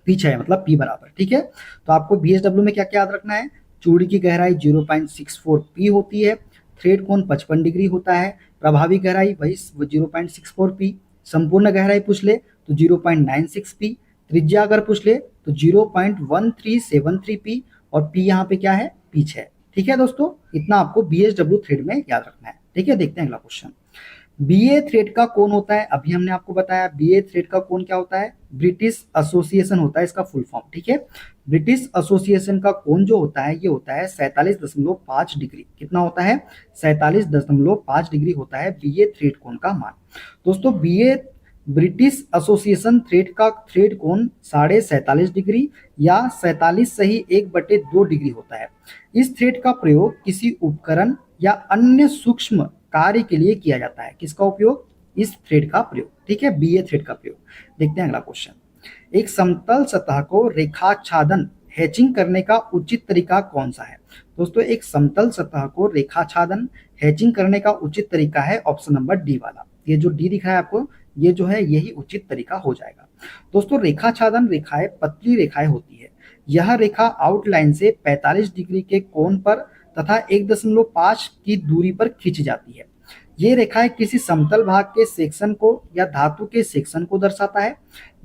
पिच है मतलब पी बराबर, ठीक है। तो आपको बीएसडब्ल्यू में क्या क्या याद रखना है? चूड़ी की गहराई 0.64 पी होती है। थ्रेड कोण 55 डिग्री होता है। प्रभावी गहराई वही 0.64 पी। संपूर्ण गहराई पूछ ले तो 0.96 पी। त्रिज्या अगर पूछ ले तो 0.1373 पी। और पी यहाँ पे क्या है? पिच है, ठीक है दोस्तों। इतना आपको बीएसडब्ल्यू थ्रेड में याद रखना है, ठीक है। देखते हैं अगला क्वेश्चन। बीए थ्रेड का कोण होता है, अभी हमने आपको बताया बीए थ्रेड का कोण क्या होता है? ब्रिटिश एसोसिएशन होता है इसका फुल फॉर्म, ठीक है। ब्रिटिश एसोसिएशन का कोण जो होता है, ये होता है 47.5 डिग्री। कितना होता है? 47.5 डिग्री होता है बीए थ्रेड कोण का मान। दोस्तों बीए ब्रिटिश एसोसिएशन थ्रेड का थ्रेड कोण 47.5 डिग्री या 47 सही 1/2 डिग्री होता है। इस थ्रेड का प्रयोग किसी उपकरण या अन्य सूक्ष्म कार्य के लिए किया जाता है। किसका उपयोग? इस थ्रेड का प्रयोग, ठीक है, बीए थ्रेड का प्रयोग। देखते हैं अगला क्वेश्चन। एक समतल सतह को रेखाच्छादन हैचिंग करने का उचित तरीका कौन सा है? दोस्तों एक समतल सतह को रेखाच्छादन हैचिंग करने का उचित तरीका है ऑप्शन नंबर डी वाला। ये जो डी दिख रहा है आपको, ये जो है यही उचित तरीका हो जाएगा। दोस्तों रेखाच्छादन रेखाएं पतली रेखाएं होती है। यह रेखा आउटलाइन से 45 डिग्री के कोण पर तथा 1.5 की दूरी पर खींची जाती है। ये रेखाएं किसी समतल भाग के सेक्शन को या धातु के सेक्शन को दर्शाता है।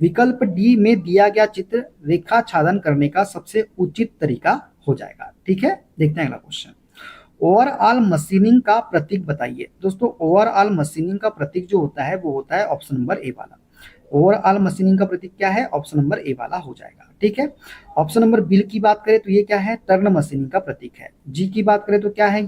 विकल्प डी में दिया गया चित्र रेखा छादन करने का सबसे उचित तरीका हो जाएगा, ठीक है। देखते हैं अगला क्वेश्चन। ओवरऑल मशीनिंग का प्रतीक बताइए। दोस्तों ओवरऑल मशीनिंग का प्रतीक जो होता है वो होता है ऑप्शन नंबर ए वाला। ओवरऑल मशीनिंग का प्रतीक क्या है? ऑप्शन नंबर ए वाला हो जाएगा, ठीक है। ऑप्शन नंबर बी की बात करें तो ये क्या है? टर्न मशीनिंग का प्रतीक है। जी की बात करें तो क्या है?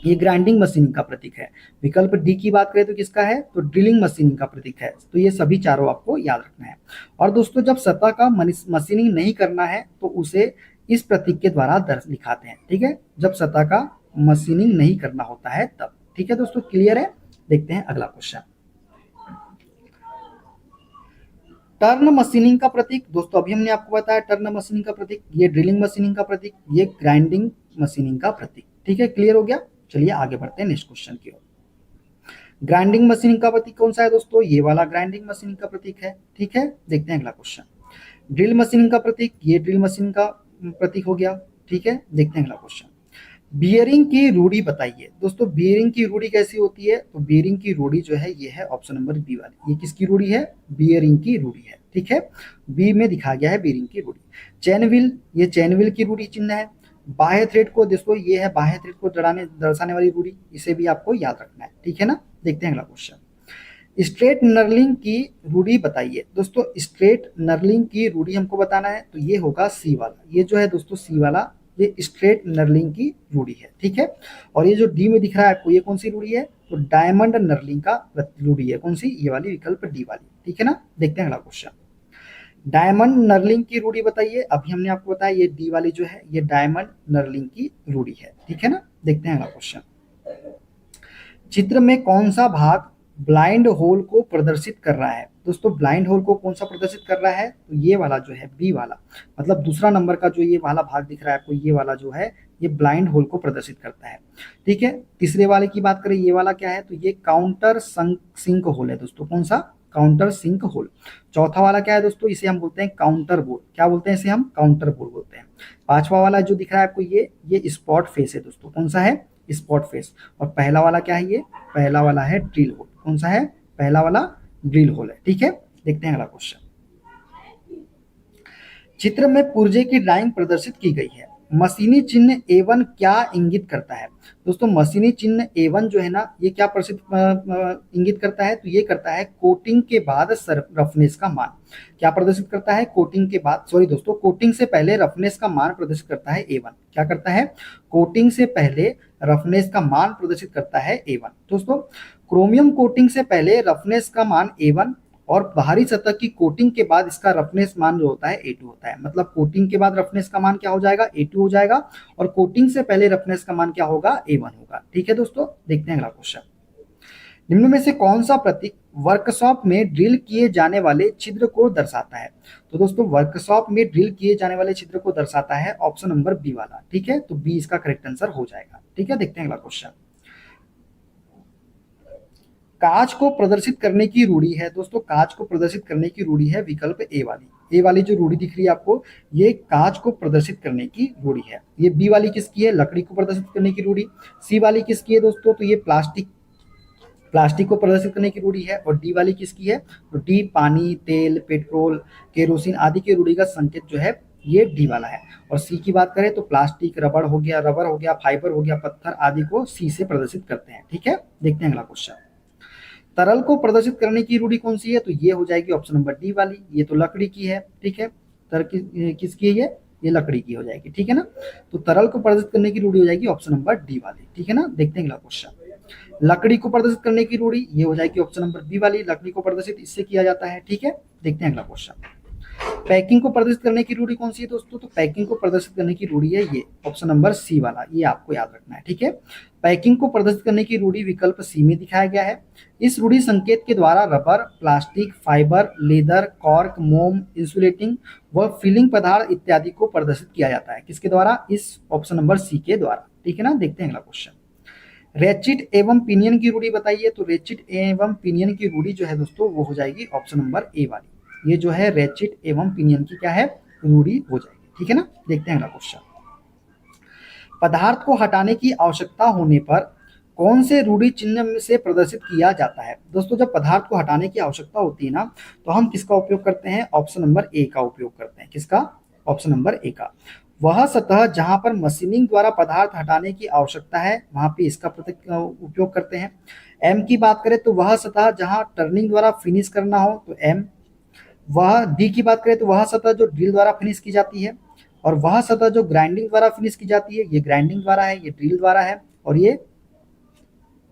ये ग्राइंडिंग मशीनिंग का प्रतीक है। विकल्प डी की बात करें तो किसका है? तो ड्रिलिंग मशीनिंग का प्रतीक है। तो ये सभी चारों आपको याद रखना है। और दोस्तों जब सतह का मशीनिंग नहीं करना है तो उसे इस प्रतीक के द्वारा दर्ज दिखाते हैं, ठीक है। जब सतह का मशीनिंग नहीं करना होता है तब, ठीक है दोस्तों, क्लियर है। देखते हैं अगला क्वेश्चन। टर्न मशीनिंग का प्रतीक। दोस्तों अभी हमने आपको बताया टर्न मशीनिंग का प्रतीक, ये ड्रिलिंग मशीनिंग का प्रतीक, ये ग्राइंडिंग मशीनिंग का प्रतीक, ठीक है। क्लियर हो गया। चलिए आगे बढ़ते हैं नेक्स्ट क्वेश्चन की ओर। ग्राइंडिंग मशीनिंग का प्रतीक कौन सा है दोस्तों? ये वाला ग्राइंडिंग मशीनिंग का प्रतीक है, ठीक है। देखते हैं अगला क्वेश्चन। ड्रिल मशीनिंग का प्रतीक, ये ड्रिल मशीनिंग का प्रतीक हो गया, ठीक है। देखते हैं अगला क्वेश्चन। बियरिंग की रूढ़ी बताइए। दोस्तों बियरिंग की रूढ़ी कैसी होती है? तो बियरिंग की रूढ़ी जो है ये है ऑप्शन नंबर बी वाली। ये किसकी रूढ़ी है? बियरिंग की रूढ़ी है, ठीक है। बी में दिखा गया है बियरिंग की रूढ़ी। चैन व्हील, ये चैन व्हील की रूढ़ी चिन्ह है। बाह्य थ्रेड को दोस्तों ये है बाह्य थ्रेड को दर्शाने वाली रूढ़ी, इसे भी आपको याद रखना है, ठीक है ना। देखते हैं अगला क्वेश्चन। स्ट्रेट नर्लिंग की रूढ़ी बताइए। दोस्तों स्ट्रेट नर्लिंग की रूढ़ी हमको बताना है तो ये होगा सी वाला। ये जो है दोस्तों सी वाला ये स्ट्रेट नर्लिंग की रूढ़ी है, ठीक है। और ये जो डी में दिख रहा है आपको, ये कौन सी रूढ़ी है, तो डायमंड नर्लिंग का रूढ़ी है, कौन सी, ये वाली, विकल्प डी वाली, ठीक है ना। देखते हैं अगला क्वेश्चन। डायमंड नर्लिंग की रूढ़ी बताइए। अभी हमने आपको बताया ये डी वाली जो है ये डायमंड नर्लिंग की रूढ़ी है, ठीक है ना। देखते हैं अगला क्वेश्चन। चित्र में कौन सा भाग ब्लाइंड होल को प्रदर्शित कर रहा है। दोस्तों ब्लाइंड होल को कौन सा प्रदर्शित कर रहा है, तो ये वाला जो है बी वाला, मतलब दूसरा नंबर का जो ये वाला भाग दिख रहा है आपको, ये वाला जो है ये ब्लाइंड होल को प्रदर्शित करता है, ठीक है। तीसरे वाले की बात करें, ये वाला क्या है, तो ये काउंटर सिंक होल है दोस्तों, कौन सा, काउंटर सिंक होल। चौथा वाला क्या है दोस्तों, इसे हम बोलते हैं काउंटर बोल, क्या बोलते हैं इसे हम, काउंटर बोल बोलते हैं। पांचवा वाला जो दिख रहा है आपको, ये स्पॉट फेस है दोस्तों, कौन सा है, स्पॉट फेस। और पहला वाला क्या है, ये पहला वाला है ड्रिल होल, कौन सा है, पहला वाला ड्रिल होल है, ठीक है। देखते हैं अगला क्वेश्चन। चित्र में पुर्जे की ड्राइंग प्रदर्शित की गई है, मशीनी चिन्ह A1 क्या इंगित करता है। दोस्तों मशीनी चिन्ह A1 जो है ना, ये क्या प्रसिद्ध इंगित करता है, तो ये करता है कोटिंग के बाद रफनेस का मान। क्या प्रदर्शित करता है, कोटिंग के बाद, सॉरी दोस्तों, कोटिंग से पहले रफनेस का मान प्रदर्शित करता है A1। क्या करता है, कोटिंग से पहले रफनेस का मान प्रदर्शित करता है A1। दोस्तों क्रोमियम कोटिंग से पहले रफनेस का मान A1 और बाहरी सतह की कोटिंग के बाद इसका रफनेस मान जो होता है A2 होता है। मतलब कोटिंग के बाद रफनेस का मान क्या हो जाएगा, A2 हो जाएगा, और कोटिंग से पहले रफनेस का मान क्या होगा, A1 होगा, ठीक है दोस्तों। देखते हैं अगला क्वेश्चन। निम्न में से कौन सा प्रतीक वर्कशॉप में ड्रिल किए जाने वाले छिद्र को दर्शाता है। तो दोस्तों वर्कशॉप में ड्रिल किए जाने वाले छिद्र को दर्शाता है ऑप्शन नंबर बी वाला, ठीक है। तो बी इसका करेक्ट आंसर हो जाएगा, ठीक है। देखते हैं अगला क्वेश्चन। कांच को प्रदर्शित करने की रूढ़ी है, दोस्तों कांच को प्रदर्शित करने की रूढ़ी है विकल्प ए वाली। ए वाली जो रूढ़ी दिख रही है आपको, ये कांच को प्रदर्शित करने की रूढ़ी है। ये बी वाली किसकी है, लकड़ी को प्रदर्शित करने की रूढ़ी। सी वाली किसकी है दोस्तों, तो ये प्लास्टिक को प्रदर्शित करने की रूढ़ी है। और डी वाली किसकी है, तो डी पानी, तेल, पेट्रोल, केरोसिन आदि की रूढ़ी का संकेत जो है ये डी वाला है। और सी की बात करें तो प्लास्टिक, रबड़ हो गया, फाइबर हो गया, पत्थर आदि को सी से प्रदर्शित करते हैं, ठीक है। देखते हैं अगला क्वेश्चन। तरल को प्रदर्शित करने की रूढ़ी कौन सी है, तो ये हो जाएगी ऑप्शन नंबर डी वाली। ये तो लकड़ी की है, ठीक है। किसकी है ये लकड़ी की हो जाएगी, ठीक है ना। तो तरल को प्रदर्शित करने की रूढ़ी हो जाएगी ऑप्शन नंबर डी वाली, ठीक है ना। देखते हैं अगला क्वेश्चन। लकड़ी को प्रदर्शित करने की रूढ़ी ये हो जाएगी ऑप्शन नंबर बी वाली। लकड़ी को प्रदर्शित इससे किया जाता है, ठीक है। देखते हैं अगला क्वेश्चन। पैकिंग को प्रदर्शित करने की रूढ़ी कौन सी है दोस्तों, तो पैकिंग को प्रदर्शित करने की रूढ़ी है ये ऑप्शन नंबर सी वाला, ये आपको याद रखना है, ठीक है। पैकिंग को प्रदर्शित करने की रूढ़ी विकल्प सी में दिखाया गया है। इस रूढ़ी संकेत के द्वारा rubber, plastic, fibre, leather, cork, मोम, इंसुलेटिंग व फिलिंग पदार्थ इत्यादि को प्रदर्शित किया जाता है, किसके द्वारा, इस ऑप्शन नंबर सी के द्वारा, ठीक है ना। देखते हैं अगला क्वेश्चन। रेचिट एवं पिनियन की रूढ़ी बताइए। तो रेचिट एवं पिनियन की रूढ़ी जो है दोस्तों वो हो जाएगी ऑप्शन नंबर ए वाली। ये जो है रेचिट एवं पिनियन की क्या है, रूढ़ी हो जाएगी, ठीक है ना। देखते हैं अगला क्वेश्चन। पदार्थ को हटाने की आवश्यकता होने पर कौन से रूढ़ी चिन्ह से प्रदर्शित किया जाता है। दोस्तों जब पदार्थ को हटाने की आवश्यकता होती है ना, तो हम किसका उपयोग करते हैं, ऑप्शन नंबर ए का उपयोग करते हैं। किसका, ऑप्शन नंबर ए का। वह सतह जहां पर मशीनिंग द्वारा पदार्थ हटाने की आवश्यकता है वहां पे इसका उपयोग करते हैं। एम की बात करें तो वह सतह जहां टर्निंग द्वारा फिनिश करना हो तो एम। वह डी की बात करें तो वह सतह जो ड्रिल द्वारा फिनिश की जाती है। और वह सतह जो ग्राइंडिंग द्वारा फिनिश की जाती है, ये ग्राइंडिंग द्वारा है, ये ड्रिल द्वारा है, और ये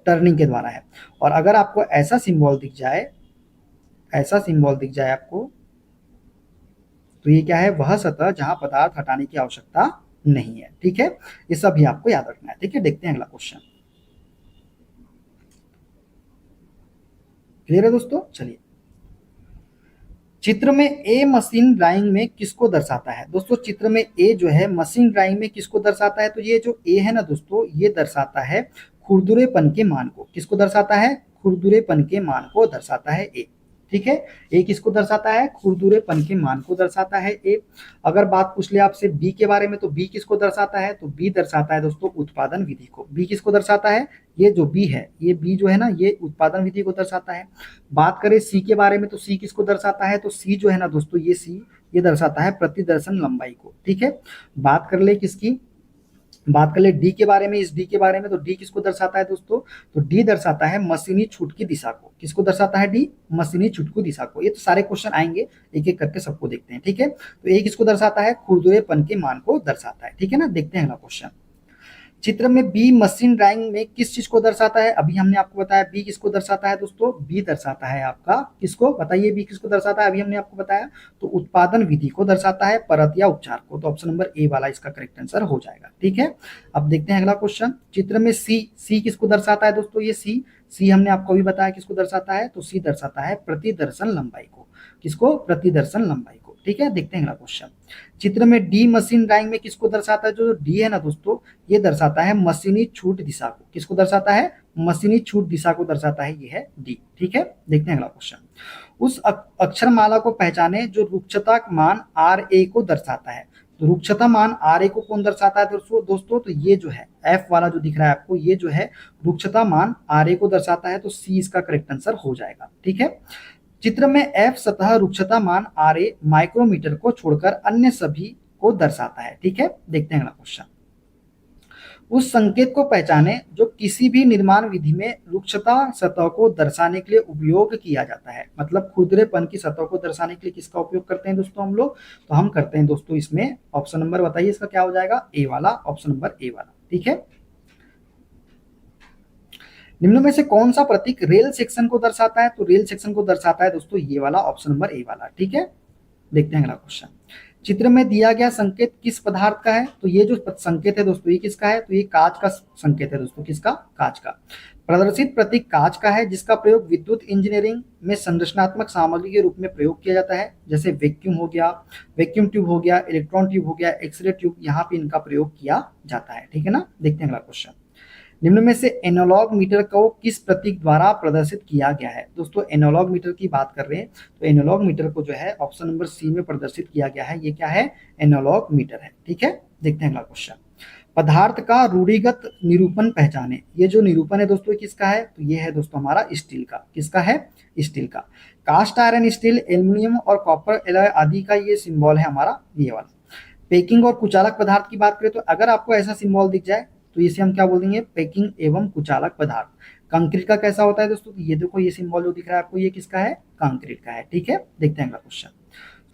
टर्निंग के द्वारा है। और अगर आपको ऐसा सिंबल दिख जाए, आपको, तो ये क्या है, वह सतह जहां पदार्थ हटाने की आवश्यकता नहीं है, ठीक है। ये सब भी आपको याद रखना है, ठीक है। देखते हैं अगला क्वेश्चन। क्लियर है दोस्तों, चलिए। चित्र में ए मशीन ड्राइंग में किसको दर्शाता है। दोस्तों चित्र में ए जो है मशीन ड्राइंग में किसको दर्शाता है, तो ये जो ए है ना दोस्तों, ये दर्शाता है खुरदुरेपन के मान को। किसको दर्शाता है, खुरदुरेपन के मान को दर्शाता है ए, ठीक है। ए किसको दर्शाता है, खुरदुरेपन के मान को दर्शाता है ए। अगर बात पूछ ले आपसे बी के बारे में, तो बी किसको दर्शाता है, तो बी दर्शाता है दोस्तों उत्पादन विधि को। बी किसको दर्शाता है, ये जो बी है, ये बी जो है ना, ये उत्पादन विधि को दर्शाता है। बात करें सी के बारे में, तो सी किसको दर्शाता है, तो सी जो है ना दोस्तों, ये सी ये दर्शाता है प्रतिदर्शन लंबाई को, ठीक है। बात कर ले किसकी, बात कर ले डी के बारे में, इस डी के बारे में, तो डी किसको दर्शाता है दोस्तों? तो डी दर्शाता है मशीनी छूट की दिशा को। किसको दर्शाता है? डी, मशीनी छूट की दिशा को। ये तो सारे क्वेश्चन आएंगे, एक एक करके सबको देखते हैं, ठीक है। तो ए किसको दर्शाता है? खुरदुरेपन के मान को दर्शाता है, ठीक है ना। देखते हैं अगला क्वेश्चन। चित्र में बी मशीन ड्राइंग में किस चीज को दर्शाता है? अभी हमने आपको बताया बी किसको दर्शाता है दोस्तों? बी दर्शाता है आपका किसको? बताइए बी किसको दर्शाता है? अभी हमने आपको बताया, तो उत्पादन विधि को दर्शाता है, परत या उपचार को। तो ऑप्शन नंबर ए वाला इसका करेक्ट आंसर हो जाएगा, ठीक है। अब देखते हैं अगला क्वेश्चन। चित्र में सी किसको दर्शाता है दोस्तों? ये सी हमने आपको अभी बताया किसको दर्शाता है, तो सी दर्शाता है प्रतिदर्शन लंबाई को। किसको? प्रतिदर्शन लंबाई को, ठीक है। देखते हैं अगला क्वेश्चन। चित्र में डी मशीन ड्राइंग में किसको दर्शाता है? जो डी है ना दोस्तों, ये दर्शाता है मशीनी छूट दिशा को। किसको दर्शाता है? मशीनी छूट दिशा को दर्शाता है, ये है डी, ठीक है। देखते हैं अगला क्वेश्चन। उस अक्षरमाला को पहचाने जो रुक्षता मान आर ए को दर्शाता है। तो रुक्षता मान आर ए को कौन दर्शाता है दोस्तों? तो ये जो है एफ वाला जो दिख रहा है आपको, ये जो है रुक्षता मान आर ए को दर्शाता है। तो सी इसका करेक्ट आंसर हो जाएगा, ठीक है। चित्र में एफ सतह रुक्षता मान आर ए माइक्रोमीटर को छोड़कर अन्य सभी को दर्शाता है, ठीक है। देखते हैं अगला क्वेश्चन। उस संकेत को पहचाने जो किसी भी निर्माण विधि में रुक्षता सतह को दर्शाने के लिए उपयोग किया जाता है। मतलब खुरदरेपन की सतह को दर्शाने के लिए किसका उपयोग करते हैं दोस्तों हम लोग? तो हम करते हैं दोस्तों इसमें ऑप्शन नंबर बताइए इसका क्या हो जाएगा? ए वाला, ऑप्शन नंबर ए वाला, ठीक है। निम्न में से कौन सा प्रतीक रेल सेक्शन को दर्शाता है? तो रेल सेक्शन को दर्शाता है दोस्तों ये वाला, ऑप्शन नंबर ए वाला, ठीक है। देखते हैं अगला क्वेश्चन। चित्र में दिया गया संकेत किस पदार्थ का है? तो ये जो संकेत है दोस्तों, ये किसका है? तो ये कांच का संकेत है दोस्तों। किसका? कांच का। प्रदर्शित प्रतीक कांच का है, जिसका प्रयोग विद्युत इंजीनियरिंग में संरचनात्मक सामग्री के रूप में प्रयोग किया जाता है। जैसे वैक्यूम हो गया, वैक्यूम ट्यूब हो गया, इलेक्ट्रॉन ट्यूब हो गया, एक्सरे ट्यूब, यहाँ पे इनका प्रयोग किया जाता है, ठीक है ना। देखते हैं अगला क्वेश्चन। निम्न में से एनालॉग मीटर को किस प्रतीक द्वारा प्रदर्शित किया गया है? दोस्तों एनालॉग मीटर की बात कर रहे हैं, तो एनालॉग मीटर को जो है ऑप्शन नंबर सी में प्रदर्शित किया गया है। ये क्या है? एनालॉग मीटर है, ठीक है। देखते हैं अगला क्वेश्चन। पदार्थ का रूढ़िगत निरूपण पहचाने। ये जो निरूपण है दोस्तों किसका है? तो ये है दोस्तों हमारा स्टील का। किसका है? स्टील का। कास्ट आयरन स्टील, एल्यूमिनियम और कॉपर एलॉय आदि का ये सिंबल है हमारा ये वाला। पैकिंग और कुचालक पदार्थ की बात करें तो अगर आपको ऐसा सिंबल दिख जाए तो इसे हम क्या बोल देंगे? पैकिंग एवं कुचालक पदार्थ। कंक्रीट का कैसा होता है दोस्तों? तो ये देखो ये सिंबल जो दिख रहा है आपको, ये किसका है? कंक्रीट का है, ठीक है। देखते हैं अगला क्वेश्चन।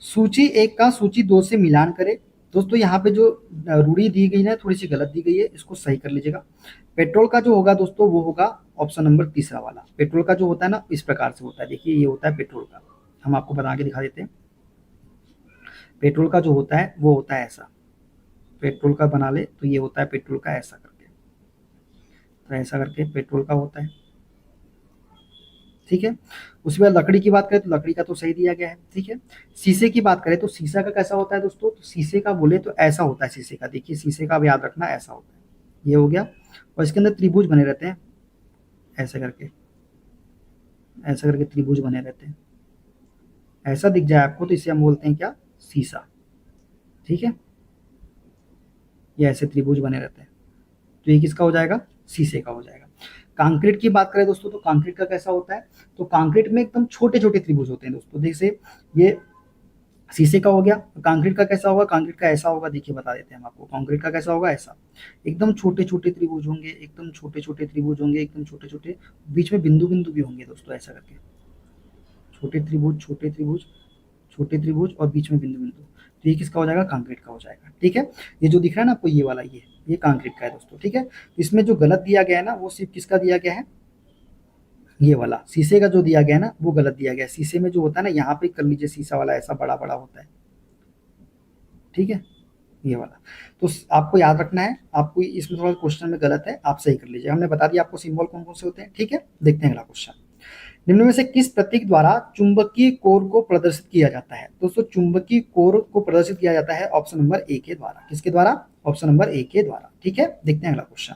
सूची 1 का सूची 2 से मिलान करें। दोस्तों यहाँ पे जो रूढ़ी दी गई ना थोड़ी सी गलत दी गई है, इसको सही कर लीजिएगा। पेट्रोल का जो होगा दोस्तों वो होगा ऑप्शन नंबर तीसरा वाला। पेट्रोल का जो होता है ना इस प्रकार से होता है, देखिए ये होता है पेट्रोल का। हम आपको बता के दिखा देते हैं। पेट्रोल का जो होता है वो होता है ऐसा। पेट्रोल का बना ले तो ये होता है पेट्रोल का ऐसा करके, तो ऐसा करके पेट्रोल का होता है, ठीक है। उसके बाद लकड़ी की बात करें तो लकड़ी का तो सही दिया गया है, ठीक है। शीशे की बात करें तो शीशा का कैसा होता है दोस्तों? तो शीशे का बोले तो ऐसा होता है शीशे का। देखिए शीशे का अब याद रखना ऐसा होता है, ये हो गया। और इसके अंदर त्रिभुज बने रहते हैं ऐसे करके, ऐसा करके त्रिभुज बने रहते हैं। ऐसा दिख जाए आपको तो इसे हम बोलते हैं क्या? शीशा, ठीक है। ये ऐसे त्रिभुज बने रहते हैं, तो ये किसका हो जाएगा? शीशे का हो जाएगा। कंक्रीट की बात करें दोस्तों तो कंक्रीट का कैसा होता है? तो कंक्रीट में एकदम छोटे छोटे त्रिभुज होते हैं दोस्तों। जैसे ये शीशे का हो गया, तो कंक्रीट का कैसा होगा? कंक्रीट का ऐसा होगा, देखिए बता देते हैं हम आपको। कंक्रीट का कैसा होगा? ऐसा, एकदम छोटे छोटे त्रिभुज होंगे, एकदम छोटे छोटे त्रिभुज होंगे, एकदम छोटे छोटे, बीच में बिंदु बिंदु भी होंगे दोस्तों, ऐसा करके छोटे त्रिभुज छोटे त्रिभुज छोटे त्रिभुज और बीच में बिंदु बिंदु। तो ये किसका हो जाएगा? कंक्रीट का हो जाएगा, ठीक है। ये जो दिख रहा है ना आपको ये वाला, ये कंक्रीट का है दोस्तों, ठीक है। इसमें जो गलत दिया गया है ना वो सिर्फ किसका दिया गया है? ये वाला शीशे का जो दिया गया है ना वो गलत दिया गया है। शीशे में जो होता है ना यहाँ पे कर लीजिए, शीशा वाला ऐसा बड़ा बड़ा होता है, ठीक है, ये वाला। तो आपको याद रखना है, आपको इसमें थोड़ा क्वेश्चन में गलत है, आप सही कर लीजिए। हमने बता दिया आपको सिंबल कौन कौन से होते हैं, ठीक है। देखते हैं अगला क्वेश्चन। निम्न में से किस प्रतीक द्वारा चुंबकीय कोर को प्रदर्शित किया जाता है? दोस्तों चुंबकीय कोर को प्रदर्शित किया जाता है ऑप्शन नंबर ए के द्वारा। किसके द्वारा? ऑप्शन नंबर ए के द्वारा, ठीक है। देखते हैं अगला क्वेश्चन।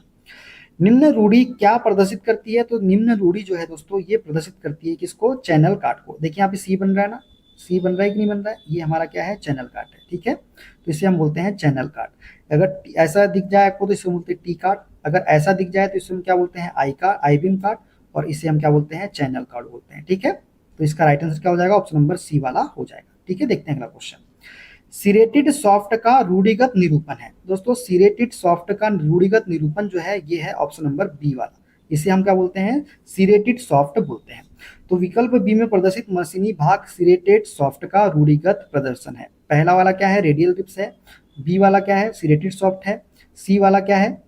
निम्न रूढ़ी क्या प्रदर्शित करती है? तो निम्न रूढ़ी जो है दोस्तों ये प्रदर्शित करती है किसको? चैनल काट को। देखिए यहाँ पे सी बन रहा है ना, सी बन रहा है कि नहीं बन रहा है? ये हमारा क्या है? चैनल काट है, ठीक है। तो इसे हम बोलते हैं चैनल काट। अगर ऐसा दिख जाए आपको तो इसे बोलते हैं टी काट। अगर ऐसा दिख जाए तो इसे हम क्या बोलते हैं? आई बीम काट। और इसे हम क्या बोलते हैं? चैनल काट बोलते हैं, ठीक है। तो इसका राइट आंसर क्या हो जाएगा? ऑप्शन नंबर सी वाला हो जाएगा, ठीक है। देखते हैं अगला क्वेश्चन। सिरेटेड सॉफ्ट का रूढ़िगत निरूपण है। दोस्तों सिरेटेड सॉफ्ट का रूढ़िगत निरूपण जो है ये है ऑप्शन नंबर बी वाला। इसे हम क्या बोलते हैं? सिरेटेड सॉफ्ट बोलते हैं। तो विकल्प बी में प्रदर्शित मशीनी भाग सिरेटेड सॉफ्ट का रूढ़िगत प्रदर्शन है। पहला वाला क्या है? रेडियल रिप्स है। बी वाला क्या है? सिरेटेड सॉफ्ट है। सी वाला क्या है?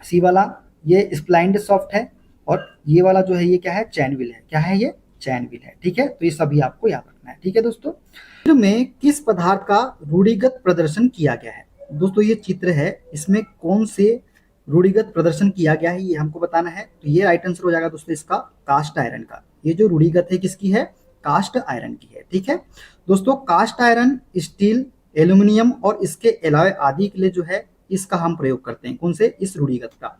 सी वाला ये स्प्लाइंड सॉफ्ट है। और ये वाला जो है ये क्या है? चैन व्हील है। क्या है ये? चैन व्हील है। ठीक है, तो ये सभी आपको याद रखना है। ठीक है दोस्तों, चित्र में किस पदार्थ का रूढ़िगत प्रदर्शन किया गया है? दोस्तों ये चित्र है, इसमें कौन से रूढ़िगत प्रदर्शन किया गया है ये हमको बताना है। तो ये राइट आंसर हो जाएगा दोस्तों इसका कास्ट आयरन का। ये जो रूढ़िगत है किसकी है? कास्ट आयरन की है। ठीक है दोस्तों, कास्ट आयरन, स्टील, एल्यूमिनियम और इसके एलॉय आदि के लिए जो है इसका हम प्रयोग करते हैं। कौन से? इस रूढ़िगत का।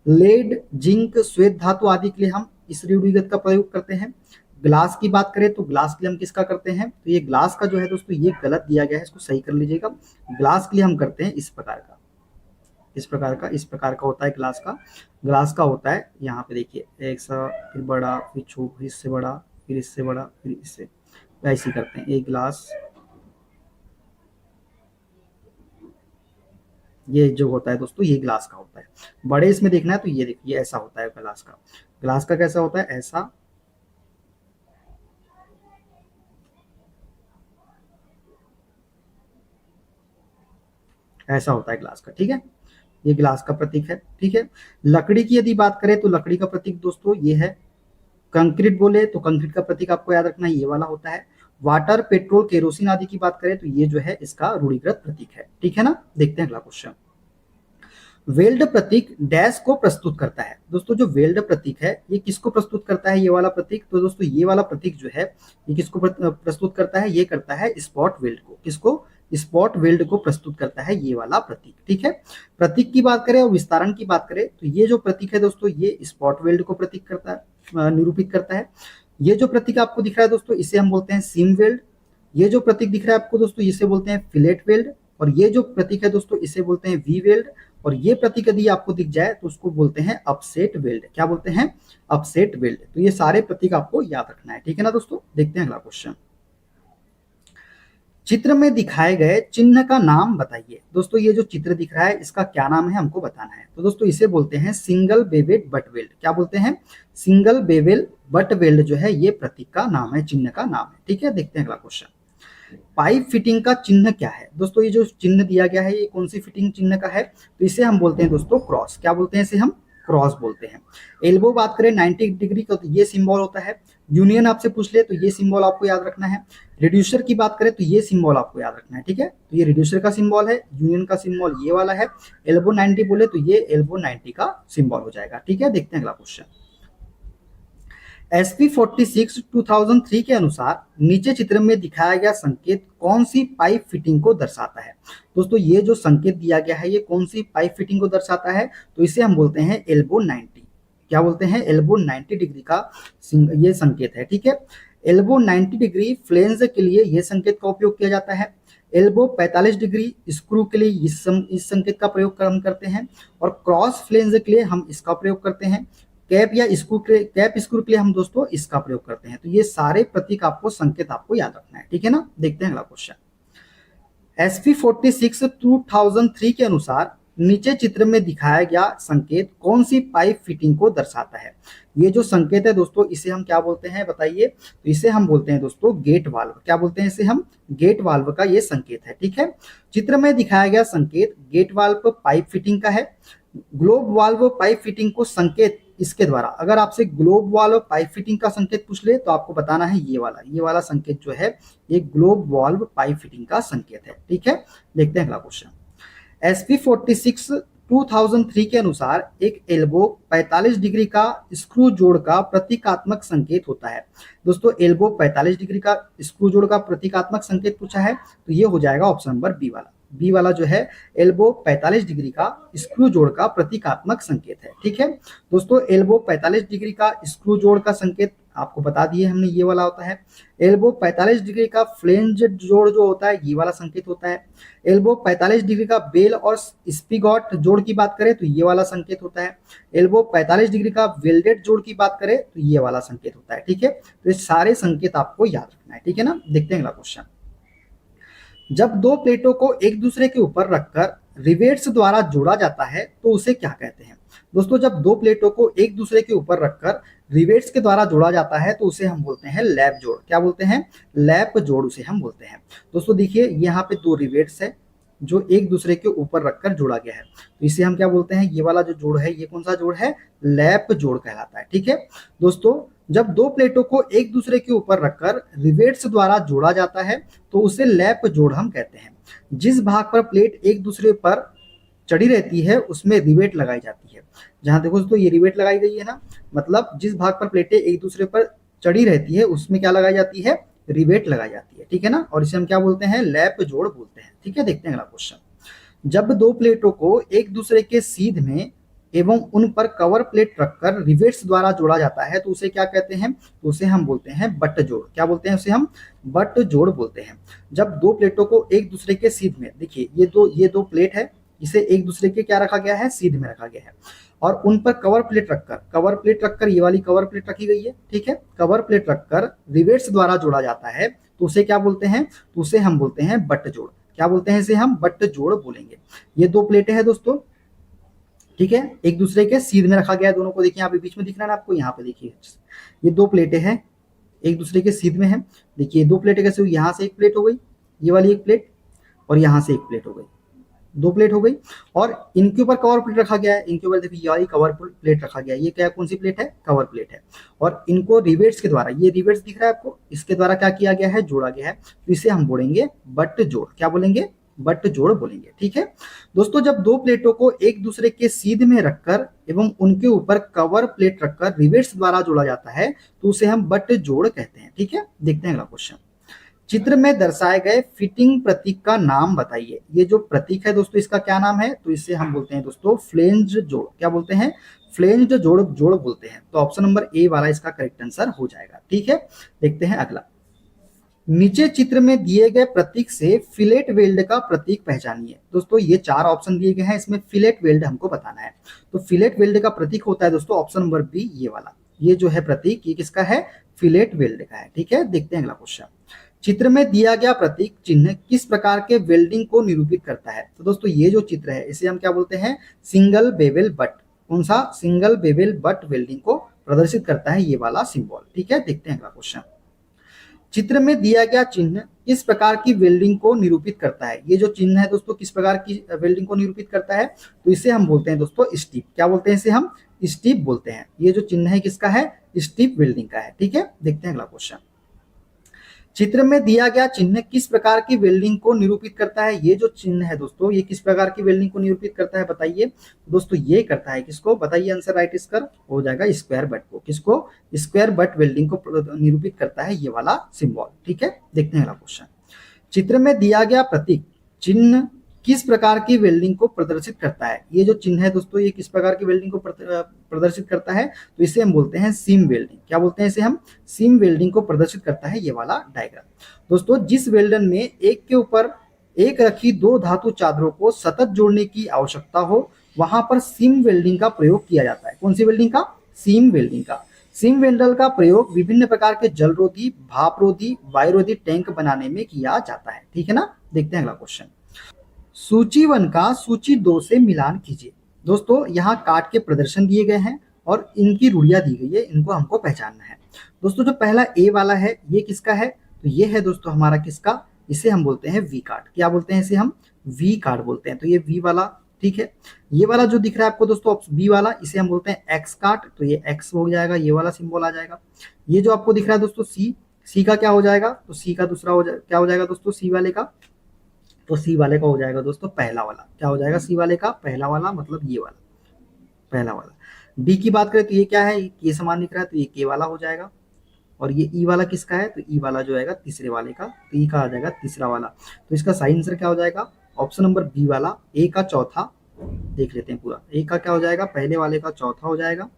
लेड, जिंक, श्वेत धातु आदि के लिए हम इस रूढ़िगत का प्रयोग करते हैं। ग्लास की बात करें तो ग्लास के लिए हम किसका करते हैं? तो ये ग्लास का जो है दोस्तों ये गलत दिया गया है, इसको सही कर लीजिएगा। ग्लास के लिए हम करते हैं इस प्रकार का, इस प्रकार का होता है ग्लास का। ग्लास का होता है यहाँ पे देखिए, एक सा, फिर बड़ा, फिर छोटा, इससे बड़ा, फिर इससे बड़ा, फिर इससे, ऐसे करते हैं। एक ग्लास ये जो होता है दोस्तों ये ग्लास का होता है। बड़े इसमें देखना है तो ये देखिए ऐसा होता है ग्लास का। ग्लास का कैसा होता है? ऐसा, ऐसा होता है ग्लास का। ठीक है, ये ग्लास का प्रतीक है। ठीक है, लकड़ी की यदि बात करें तो लकड़ी का प्रतीक दोस्तों ये है। कंक्रीट बोले तो कंक्रीट का प्रतीक आपको याद रखना है, ये वाला होता है। वाटर, पेट्रोल, केरोसिन आदि की बात करें तो ये जो है इसका रूढ़िगत प्रतीक है। ठीक है ना, देखते हैं अगला क्वेश्चन। वेल्ड प्रतीक डैश को प्रस्तुत करता है। दोस्तों जो वेल्ड प्रतीक है ये किसको प्रस्तुत करता है? ये वाला प्रतीक। तो दोस्तों ये वाला प्रतीक जो है ये किसको प्रस्तुत करता है? ये करता है स्पॉट वेल्ड को। किसको? स्पॉट वेल्ड को प्रस्तुत करता है ये वाला प्रतीक। ठीक है, प्रतीक की बात करें और विस्तारण की बात करें तो ये जो प्रतीक है दोस्तों ये स्पॉट वेल्ड को प्रतीक करता है, निरूपित करता है। ये जो प्रतीक आपको दिख रहा है दोस्तों इसे हम बोलते हैं सीम वेल्ड। ये जो प्रतीक दिख रहा है आपको दोस्तों इसे बोलते हैं फिलेट वेल्ड। और ये जो प्रतीक है दोस्तों इसे बोलते हैं वी वेल्ड। और ये प्रतीक यदि आपको दिख जाए तो उसको बोलते हैं अपसेट वेल्ड। क्या बोलते हैं? Upset weld. तो ये सारे प्रतीक आपको याद रखना है। ठीक है ना दोस्तों, देखते हैं अगला क्वेश्चन। चित्र में दिखाए गए चिन्ह का नाम बताइए। दोस्तों ये जो चित्र दिख रहा है इसका क्या नाम है हमको बताना है। तो दोस्तों इसे बोलते हैं सिंगल बेवेल बट वेल्ड। क्या बोलते हैं? सिंगल बेवेल बट वेल्ड जो है ये प्रतीक का नाम है, चिन्ह का नाम है। ठीक है, देखते हैं अगला क्वेश्चन। पाइप फिटिंग का चिन्ह क्या है? दोस्तों ये जो चिन्ह दिया गया है ये कौन सी फिटिंग चिन्ह का है? तो इसे हम बोलते हैं दोस्तों क्रॉस। क्या बोलते हैं इसे? हम क्रॉस बोलते हैं। एल्बो बात करें 90 डिग्री का तो ये सिंबल होता है। यूनियन आपसे पूछ ले तो ये सिंबल आपको याद रखना है। रिड्यूसर की बात करें तो ये सिंबल आपको याद रखना है। ठीक है, तो ये रिड्यूसर का सिंबल है। यूनियन का सिंबल ये वाला है। एल्बो 90 बोले तो ये एल्बो 90 का सिंबल हो जाएगा। ठीक है, देखते हैं अगला क्वेश्चन। SP46 2003 के अनुसार नीचे चित्र में दिखाया गया संकेत कौन सी पाइप फिटिंग को दर्शाता है? दोस्तों ये जो संकेत दिया गया है ये कौन सी पाइप फिटिंग को दर्शाता है? तो इसे हम बोलते हैं एल्बो 90। क्या बोलते हैं? एल्बो 90 डिग्री का ये संकेत है। ठीक है, एल्बो 90 डिग्री फ्लेंज के लिए यह संकेत का उपयोग किया जाता है। एल्बो 45 डिग्री स्क्रू के लिए इस संकेत का प्रयोग हम करते हैं। और क्रॉस फ्लेंज के लिए हम इसका प्रयोग करते हैं। कैप या स्क्रू के लिए हम दोस्तों इसका प्रयोग करते हैं। तो ये सारे प्रतीक आपको, संकेत आपको याद रखना है। ठीक है ना, देखते हैं अगला क्वेश्चन। SP46 2003 के अनुसार नीचे चित्र में दिखाया गया संकेत कौन सी पाइप फिटिंग को दर्शाता है? ये जो संकेत है दोस्तों इसे हम क्या बोलते हैं बताइए? तो इसे हम बोलते हैं दोस्तों गेट वाल्व। क्या बोलते हैं इसे हम? गेट वाल्व का ये संकेत है। ठीक है, चित्र में दिखाया गया संकेत गेट वाल्व पाइप फिटिंग का है। ग्लोब वाल्व पाइप फिटिंग को संकेत इसके द्वारा, अगर आपसे ग्लोब वाल्व पाइप फिटिंग का संकेत पूछ ले तो आपको बताना है ये वाला संकेत जो है ये ग्लोब वाल्व पाइप फिटिंग का संकेत है। ठीक है, देखते हैं अगला क्वेश्चन। SP46 2003 के अनुसार एक एल्बो 45 डिग्री का स्क्रू जोड़ का प्रतीकात्मक संकेत होता है। दोस्तों एल्बो 45 डिग्री का स्क्रू जोड़ का प्रतीकात्मक संकेत पूछा है तो ये हो जाएगा ऑप्शन नंबर बी वाला। बी वाला जो है एल्बो 45 डिग्री का स्क्रू जोड़ का प्रतीकात्मक संकेत है। ठीक है दोस्तों, एल्बो 45 डिग्री का स्क्रू जोड़ का संकेत आपको बता दिए हमने, ये वाला होता है। एल्बो 45 डिग्री का फ्लेंज जोड़ जो होता है ये वाला संकेत होता है। एल्बो 45 डिग्री का बेल और स्पिगॉट जोड़ की बात करें तो ये वाला संकेत होता है। एल्बो 45 डिग्री का वेल्डेड जोड़ की बात करें तो ये वाला संकेत होता है। ठीक है, तो ये सारे संकेत आपको याद रखना है। ठीक है ना, देखते हैं अगला क्वेश्चन। जब दो प्लेटों को एक दूसरे के ऊपर रखकर रिवेट्स द्वारा जोड़ा जाता है तो उसे क्या कहते हैं? दोस्तों, जब दो प्लेटों को एक दूसरे के ऊपर रखकर रिवेट्स के द्वारा जोड़ा जाता है तो उसे हम बोलते हैं लैप जोड़। क्या बोलते हैं? लैप जोड़ उसे हम बोलते हैं। दोस्तों देखिए, यहाँ पे दो रिवेट्स है जो एक दूसरे के ऊपर रखकर जोड़ा गया है, तो इसे हम क्या बोलते हैं? ये वाला जो जोड़ है, ये कौन सा जोड़ है? लैप जोड़ कहलाता है। ठीक है दोस्तों, जब दो प्लेटों को एक दूसरे के ऊपर रखकर रिवेट्स द्वारा जोड़ा जाता है तो उसे लैप जोड़ हम कहते हैं। जिस भाग पर प्लेट एक दूसरे पर चढ़ी रहती है उसमें रिवेट लगाई जाती है। जहां देखो दोस्तों, ये रिवेट लगाई गई है ना, मतलब जिस भाग पर प्लेटें एक दूसरे पर चढ़ी रहती है उसमें क्या लगाई जाती है? रिवेट लगाई जाती है। ठीक है ना, और इसे हम क्या बोलते हैं? लैप जोड़ बोलते हैं। ठीक है, देखते हैं अगला क्वेश्चन। जब दो प्लेटों को एक दूसरे के सीध में एवं उन पर कवर प्लेट रखकर रिवेट्स द्वारा जोड़ा जाता है तो उसे क्या कहते हैं? तो उसे हम बोलते हैं बट जोड़। क्या बोलते हैं? उसे हम बट जोड़ बोलते हैं। जब दो प्लेटों को एक दूसरे के सीध में, देखिए ये दो प्लेट है, इसे एक दूसरे के क्या रखा गया है? सीध में रखा गया है, और उन पर कवर प्लेट रखकर ये वाली कवर प्लेट रखी गई है। ठीक है, कवर प्लेट रखकर रिवेट्स द्वारा जोड़ा जाता है तो उसे क्या बोलते हैं? तो उसे हम बोलते हैं बट जोड़। क्या बोलते हैं? इसे हम बट जोड़ बोलेंगे। ये दो प्लेटें हैं दोस्तों, ठीक है, एक दूसरे के सीध में रखा गया है दोनों को। देखिए यहाँ पे बीच में दिख रहा है ना आपको, यहाँ पे देखिए ये दो प्लेटें हैं, एक दूसरे के सीध में है। देखिए दो प्लेटें कैसे हुई? यहाँ से एक प्लेट हो गई, ये वाली एक प्लेट, और यहाँ से एक प्लेट हो गई, दो प्लेट हो गई, और इनके ऊपर कवर प्लेट रखा गया है। इनके ऊपर देखिए ये वाली कवर प्लेट रखा गया है। ये क्या, कौन सी प्लेट है? कवर प्लेट है। और इनको रिवेट्स के द्वारा, ये रिवेट्स दिख रहा है आपको, इसके द्वारा क्या किया गया है? जोड़ा गया है। तो इसे हम बोलेंगे बट जोड़। क्या बोलेंगे? बट जोड़ बोलेंगे। ठीक है दोस्तों, जब दो प्लेटों को एक दूसरे के सीध में रखकर एवं उनके ऊपर कवर प्लेट रखकर रिवेट्स द्वारा जोड़ा जाता है तो उसे हम बट जोड़ कहते हैं। ठीक है, देखते हैं अगला क्वेश्चन। चित्र में दर्शाए गए फिटिंग प्रतीक का नाम बताइए। ये जो प्रतीक है दोस्तों, इसका क्या नाम है? तो इसे हम बोलते हैं दोस्तों फ्लेंज जोड़। क्या बोलते हैं? फ्लेंज जोड़ जोड़ बोलते हैं। तो ऑप्शन नंबर ए वाला इसका करेक्ट आंसर हो जाएगा। ठीक है, देखते हैं अगला। नीचे चित्र में दिए गए प्रतीक से फिलेट वेल्ड का प्रतीक पहचानिए। दोस्तों ये चार ऑप्शन दिए गए हैं, इसमें फिलेट वेल्ड हमको बताना है। तो फिलेट वेल्ड का प्रतीक होता है दोस्तों ऑप्शन नंबर बी, ये वाला। ये जो है प्रतीक, ये किसका है? फिलेट वेल्ड का है। ठीक है, देखते हैं अगला क्वेश्चन। चित्र में दिया गया प्रतीक चिन्ह किस प्रकार के वेल्डिंग को निरूपित करता है? तो दोस्तों ये जो चित्र है इसे हम क्या बोलते हैं? Single Wavell but. कौन सा? सिंगल बेवेल बट वेल्डिंग को प्रदर्शित करता है ये वाला सिंबल। ठीक है, देखते हैं अगला क्वेश्चन। चित्र में दिया गया चिन्ह किस प्रकार की वेल्डिंग को निरूपित करता है? ये जो चिन्ह है दोस्तों किस प्रकार की वेल्डिंग को निरूपित करता है? तो इसे हम बोलते हैं दोस्तों स्टीप। क्या बोलते हैं? इसे हम स्टीप बोलते हैं। ये जो चिन्ह है किसका है? स्टीप वेल्डिंग का है। ठीक है, देखते हैं अगला क्वेश्चन। चित्र में दिया गया चिन्ह किस प्रकार की वेल्डिंग को निरूपित करता है? ये जो चिन्ह है दोस्तों, ये किस प्रकार की वेल्डिंग को निरूपित करता है बताइए? दोस्तों ये करता है किसको? बताइए, आंसर राइट इसका हो जाएगा स्क्वायर बट को। किसको? स्क्वायर बट वेल्डिंग को निरूपित करता है ये वाला सिंबल। ठीक है, देखते हैं अगला क्वेश्चन। चित्र में दिया गया प्रतीक चिन्ह किस प्रकार की वेल्डिंग को प्रदर्शित करता है? ये जो चिन्ह है दोस्तों, ये किस प्रकार की वेल्डिंग को प्रदर्शित करता है? तो इसे हम बोलते हैं सीम वेल्डिंग। क्या बोलते हैं? इसे हम सीम वेल्डिंग को प्रदर्शित करता है ये वाला डायग्राम। दोस्तों जिस वेल्डन में एक के ऊपर एक रखी दो धातु चादरों को सतत जोड़ने की आवश्यकता हो वहां पर सीम वेल्डिंग का प्रयोग किया जाता है। कौन सी वेल्डिंग का? सीम वेल्डिंग का। सीम वेल्डर का प्रयोग विभिन्न प्रकार के जलरोधी, भापरोधी, वायुरोधी टैंक बनाने में किया जाता है। ठीक है ना, देखते हैं अगला क्वेश्चन। सूची 1 का सूची 2 से मिलान कीजिए। दोस्तों यहाँ काट के प्रदर्शन दिए गए हैं और इनकी रूढ़ियां दी गई है, इनको हमको पहचानना है। दोस्तों जो पहला ए वाला है ये किसका है? तो ये है दोस्तों हमारा किसका? इसे हम बोलते हैं वी कार्ड। क्या बोलते हैं? इसे हम वी कार्ड बोलते हैं। तो ये वी वाला, ठीक है। ये वाला जो दिख रहा है आपको दोस्तों बी वाला, इसे हम बोलते हैं एक्स कार्ड। तो ये एक्स हो जाएगा, ये वाला सिंबल आ जाएगा। ये जो आपको दिख रहा है दोस्तों सी का क्या हो जाएगा? तो सी का दूसरा क्या हो जाएगा दोस्तों? सी वाले का, तो सी वाले का हो जाएगा दोस्तों पहला वाला। क्या हो जाएगा? सी वाले का पहला वाला, मतलब ये वाला पहला वाला। डी की बात करें तो ये क्या है? के समान दिख रहा है, तो ये के वाला हो जाएगा। और ये ई वाला किसका है? तो ई वाला जो आएगा तीसरे वाले का, तो ई का आ जाएगा तीसरा वाला। तो इसका सही आंसर क्या हो जाएगा? ऑप्शन नंबर बी वाला, ए का चौथा। देख लेते हैं पूरा। ए का क्या हो जाएगा? पहले वाले का चौथा हो जाएगा।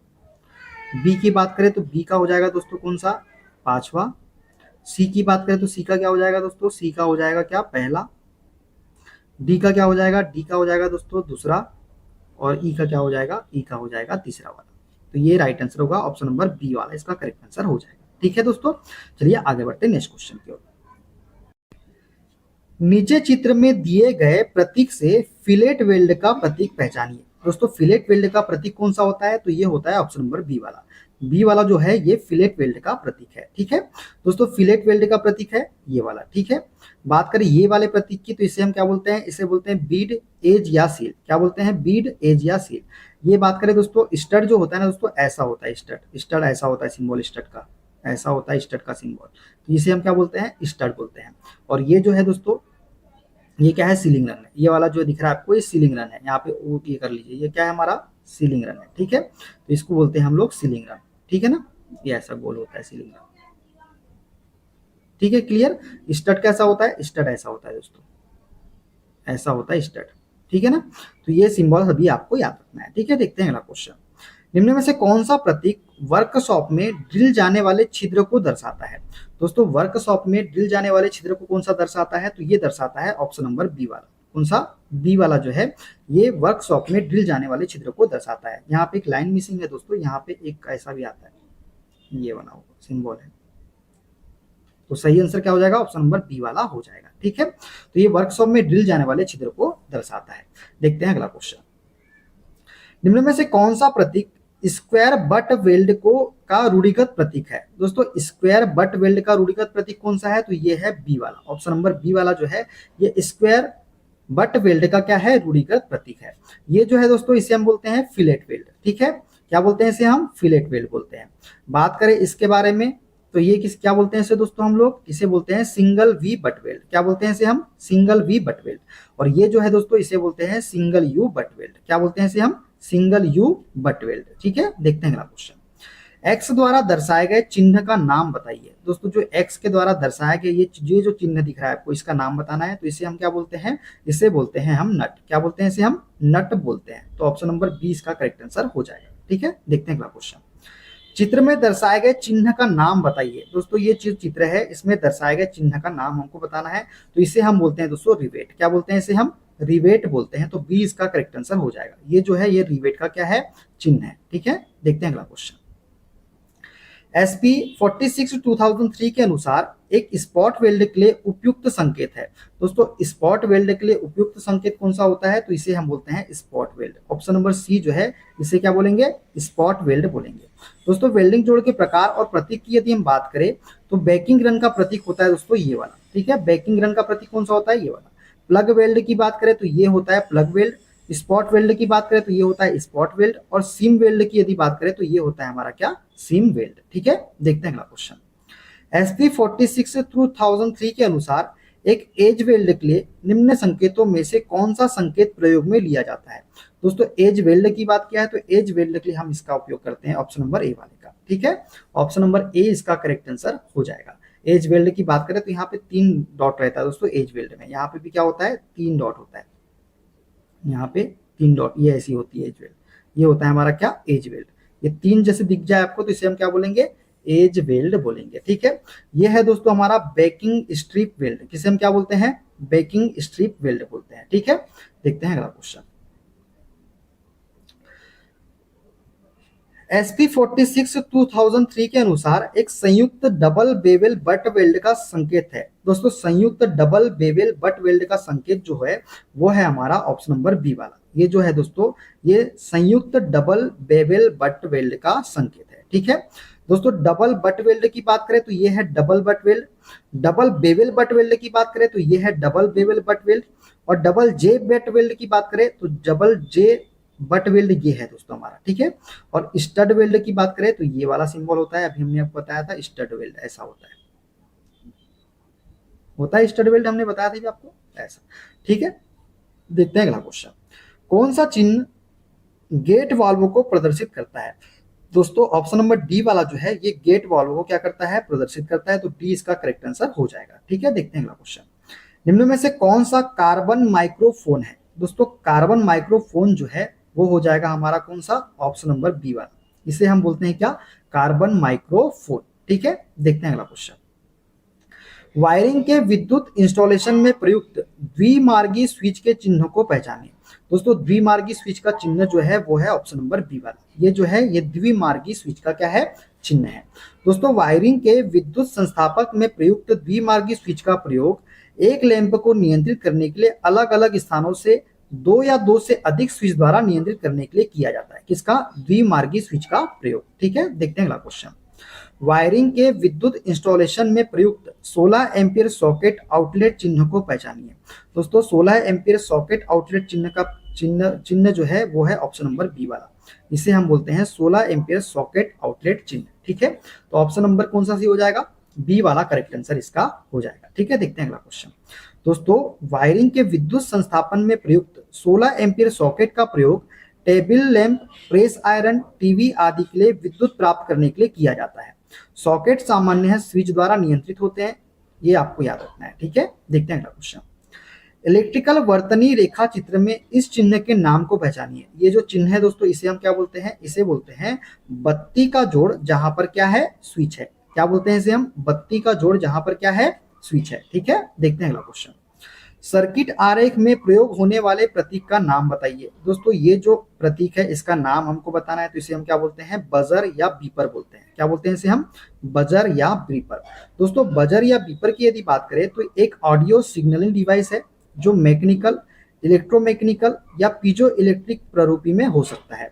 बी की बात करें तो बी का हो जाएगा दोस्तों कौन सा? पांचवा। सी की बात करें तो सी का क्या हो जाएगा दोस्तों? सी का हो जाएगा क्या? पहला। डी का क्या हो जाएगा? डी का हो जाएगा दोस्तों दूसरा। और ई का क्या हो जाएगा? ई का हो जाएगा तीसरा वाला। तो ये राइट आंसर होगा ऑप्शन नंबर बी वाला, इसका करेक्ट आंसर हो जाएगा। ठीक है दोस्तों, चलिए आगे बढ़ते हैं नेक्स्ट क्वेश्चन की ओर। नीचे चित्र में दिए गए प्रतीक से फिलेट वेल्ड का प्रतीक पहचानिए। दोस्तों फिलेट वेल्ड का प्रतीक कौन सा होता है, तो ये होता है ऑप्शन नंबर बी वाला। बी वाला जो है ये फिलेट वेल्ड का प्रतीक है। ठीक है दोस्तों, फिलेट वेल्ड का प्रतीक है ये वाला। ठीक है, बात करें ये वाले प्रतीक की, तो इसे हम क्या बोलते हैं, इसे बोलते हैं बीड, एज या सील। क्या बोलते हैं, बीड, एज या सील। ये बात करें दोस्तों, स्टड जो होता है ना दोस्तों, ऐसा होता है स्टड, स्टड ऐसा होता है सिंबल स्टड का, ऐसा होता है स्टड का सिंबल, तो इसे हम क्या बोलते हैं, स्टड बोलते हैं। और ये जो है दोस्तों, ये क्या है, सीलिंग रन है। ये वाला जो दिख रहा है आपको, ये सीलिंग रन है। यहाँ पे ओ ये कर लीजिए, ये क्या है हमारा, सीलिंग रन है। ठीक है, तो इसको बोलते हैं हम लोग सीलिंग रन। ठीक है ना, ये ऐसा गोल होता है सीलिंग रन। ठीक है, क्लियर। स्टड कैसा होता है, स्टड ऐसा होता है दोस्तों, ऐसा होता है स्टड। ठीक है ना, तो ये सिंबल अभी आपको याद रखना है। ठीक है, देखते हैं अगला क्वेश्चन। निम्न में से कौन सा प्रतीक वर्कशॉप में ड्रिल जाने वाले छिद्र को दर्शाता है। दोस्तों वर्कशॉप में ड्रिल जाने वाले छिद्र को कौन सा दर्शाता है, तो ये दर्शाता है ऑप्शन नंबर बी वाला। कौन सा, बी वाला जो है ये वर्कशॉप में ड्रिल जाने वाले छिद्र को दर्शाता है। यहाँ पे एक लाइन मिसिंग है दोस्तों, यहाँ पे एक ऐसा भी आता है, ये बना हुआ सिंबल है, तो सही आंसर क्या हो जाएगा, ऑप्शन नंबर बी वाला हो जाएगा। ठीक है, तो ये वर्कशॉप में ड्रिल जाने वाले छिद्र को दर्शाता है। देखते हैं अगला क्वेश्चन। निम्न में से कौन सा प्रतीक स्क्वायर बट वेल्ड को का रूढ़िगत प्रतीक है। दोस्तों स्क्वायर बट वेल्ड का रूढ़िगत प्रतीक कौन सा है, तो ये है बी वाला। ऑप्शन नंबर बी वाला जो है ये स्क्वायर बट वेल्ड का क्या है, रूढ़िगत प्रतीक है। ये जो है दोस्तों, इसे हम बोलते हैं फिलेट वेल्ड। ठीक है, क्या बोलते हैं इसे, हम फिलेट वेल्ड बोलते हैं। बात करें इसके बारे में, तो ये किस क्या बोलते हैं इसे दोस्तों, हम लोग इसे बोलते हैं सिंगल वी बट वेल्ड। क्या बोलते हैं इसे हम, सिंगल वी बट वेल्ड। और ये जो है दोस्तों, इसे बोलते हैं सिंगल यू बट वेल्ड। क्या बोलते हैं इसे हम, सिंगल यू बट वेल्ड। ठीक है, देखते हैं अगला क्वेश्चन। एक्स द्वारा दर्शाए गए चिन्ह का नाम बताइए। दोस्तों जो एक्स के द्वारा दर्शाया गया ये जो चिन्ह दिख रहा है आपको, इसका नाम बताना है। तो इसे हम क्या बोलते हैं, इसे बोलते हैं हम नट। क्या बोलते हैं इसे, हम नट बोलते हैं। तो ऑप्शन नंबर 20 का करेक्ट आंसर हो जाएगा। ठीक है, देखते हैं अगला क्वेश्चन। चित्र में दर्शाए गए चिन्ह का नाम बताइए। दोस्तों ये चित्र है, इसमें दर्शाए गए चिन्ह का नाम हमको बताना है। तो इसे हम बोलते हैं दोस्तों रिवेट। क्या बोलते हैं इसे, हम रिवेट बोलते हैं। तो 20 का करेक्ट आंसर हो जाएगा। ये जो है ये रिवेट का क्या है, चिन्ह है। ठीक है, देखते हैं अगला क्वेश्चन। एसपी 46 2003 के अनुसार एक स्पॉट वेल्ड के लिए उपयुक्त संकेत है। दोस्तों स्पॉट वेल्ड के लिए उपयुक्त संकेत कौन सा होता है, तो इसे हम बोलते हैं spot weld. Option number C जो है इसे क्या बोलेंगे, स्पॉट वेल्ड बोलेंगे। दोस्तों वेल्डिंग जोड़ के प्रकार और प्रतीक की यदि हम बात करें, तो बेकिंग रन का प्रतीक होता है दोस्तों ये वाला। ठीक है, बेकिंग रन का प्रतीक कौन सा होता है, ये वाला। प्लग वेल्ड की बात करें तो ये होता है प्लग वेल्ड। स्पॉट वेल्ड की बात करें तो ये होता है स्पॉट वेल्ड। और सीम वेल्ड की यदि बात करें तो ये होता है हमारा क्या, सीम वेल्ड। ठीक है, देखते हैं अगला क्वेश्चन। एसपी 46 2003 के अनुसार एक एज वेल्ड के लिए निम्न संकेतों में से कौन सा संकेत प्रयोग में लिया जाता है। दोस्तों एज वेल्ड की बात किया है, तो एज वेल्ड के लिए हम इसका उपयोग करते हैं ऑप्शन नंबर ए वाले का। ठीक है, ऑप्शन नंबर ए इसका करेक्ट आंसर हो जाएगा। एज वेल्ड की बात करें तो यहाँ पे 3 डॉट रहता है दोस्तों एज वेल्ड में। यहाँ पे भी क्या होता है, 3 डॉट होता है। यहाँ पे 3 डॉट, ये ऐसी होती है एज वेल्ड। ये होता है हमारा क्या, एज वेल्ड। ये 3 जैसे दिख जाए आपको तो इसे हम क्या बोलेंगे, एज वेल्ड बोलेंगे। ठीक है, ये है दोस्तों हमारा बेकिंग स्ट्रिप वेल्ड। किसे हम क्या बोलते हैं, बेकिंग स्ट्रिप वेल्ड बोलते हैं। ठीक है, देखते हैं अगला क्वेश्चन। एसपी 46 2003 के अनुसार एक संयुक्त डबल बेवेल बट वेल्ड का संकेत है। दोस्तों संयुक्त डबल बेवेल बट वेल्ड का संकेत जो है वो है हमारा ऑप्शन नंबर बी वाला। ये जो है दोस्तों ये संयुक्त डबल बेवेल बट वेल्ड का संकेत है। ठीक है दोस्तों, डबल बट वेल्ड की बात करें तो ये है double butt weld. Double Wavell butt weld की बात करें तो ये है डबल बेवेल बट वेल्ड। और डबल जे बट वेल्ड की बात करें तो डबल जे बट वेल्ड ये है दोस्तों हमारा। ठीक है, और स्टड वेल्ड की बात करें तो ये वाला सिंबल होता है। अभी हमने आपको बताया था स्टड वेल्ड ऐसा होता है स्टड वेल्ड हमने बताया था आपको ऐसा। ठीक है, देखते हैं अगला क्वेश्चन। कौन सा चिन्ह गेट वाल्व को प्रदर्शित करता है। दोस्तों ऑप्शन नंबर डी वाला जो है ये गेट वाल्व को क्या करता है, प्रदर्शित करता है। तो डी इसका करेक्ट आंसर हो जाएगा। ठीक है, देखते हैं अगला क्वेश्चन। निम्न में से कौन सा कार्बन माइक्रोफोन है। दोस्तों कार्बन माइक्रोफोन जो है वो हो जाएगा हमारा कौन सा, ऑप्शन नंबर बी वाला। इसे हम बोलते हैं क्या, कार्बन माइक्रोफोन। ठीक है, देखते हैं अगला क्वेश्चन। वायरिंग के विद्युत इंस्टॉलेशन में प्रयुक्त द्विमार्गी स्विच के चिन्हों को पहचानिए। दोस्तों द्विमार्गी स्विच का चिन्ह जो है वो है ऑप्शन नंबर बी वाला। ये जो है ये द्विमार्गी स्विच का क्या है, चिन्ह है। दोस्तों वायरिंग के विद्युत संस्थापक में प्रयुक्त द्विमार्गी स्विच का प्रयोग एक लैंप को नियंत्रित करने के लिए अलग अलग स्थानों से दो या दो से अधिक स्विच द्वारा नियंत्रित करने के लिए किया जाता है। किसका? द्विमार्गी स्विच का प्रयोग। ठीक है, देखते हैं अगला क्वेश्चन। वायरिंग के विद्युत इंस्टॉलेशन में प्रयुक्त 16 एम्पीयर सॉकेट आउटलेट चिन्ह को पहचानिए। दोस्तों 16 एम्पीयर सॉकेट आउटलेट चिन्ह का चिन्ह जो है वो है ऑप्शन नंबर बी वाला। इसे हम बोलते हैं 16 एम्पीयर सॉकेट आउटलेट चिन्ह। ठीक है, तो ऑप्शन नंबर कौन सा सी हो जाएगा? बी वाला करेक्ट आंसर इसका हो जाएगा। ठीक है, देखते हैं अगला क्वेश्चन। दोस्तों वायरिंग के विद्युत संस्थापन में प्रयुक्त 16 एम्पीयर सॉकेट का प्रयोग table lamp, press iron, TV आदि के लिए विद्युत प्राप्त करने के लिए किया जाता है। सॉकेट सामान्य है स्विच द्वारा नियंत्रित होते हैं, ये आपको याद रखना है। ठीक है, देखते हैं अगला क्वेश्चन। इलेक्ट्रिकल वर्तनी रेखा चित्र में इस चिन्ह के नाम को पहचानिए। ये जो चिन्ह है दोस्तों इसे हम क्या बोलते हैं? इसे बोलते हैं बत्ती का जोड़ जहां पर क्या है? स्विच है। क्या बोलते हैं इसे हम? बत्ती का जोड़ जहां पर क्या है? स्विच है। ठीक है, देखते हैं अगला क्वेश्चन। सर्किट आरेख में प्रयोग होने वाले प्रतीक का नाम बताइए। दोस्तों ये जो प्रतीक है इसका नाम हमको बताना है, तो इसे हम क्या बोलते हैं? बजर या बीपर बोलते हैं। क्या बोलते हैं इसे हम? बजर या बीपर। दोस्तों बजर या बीपर की यदि बात करें तो एक ऑडियो सिग्नलिंग डिवाइस है जो मैकेनिकल, इलेक्ट्रोमैकेनिकल या पीजो इलेक्ट्रिक प्ररूपी में हो सकता है।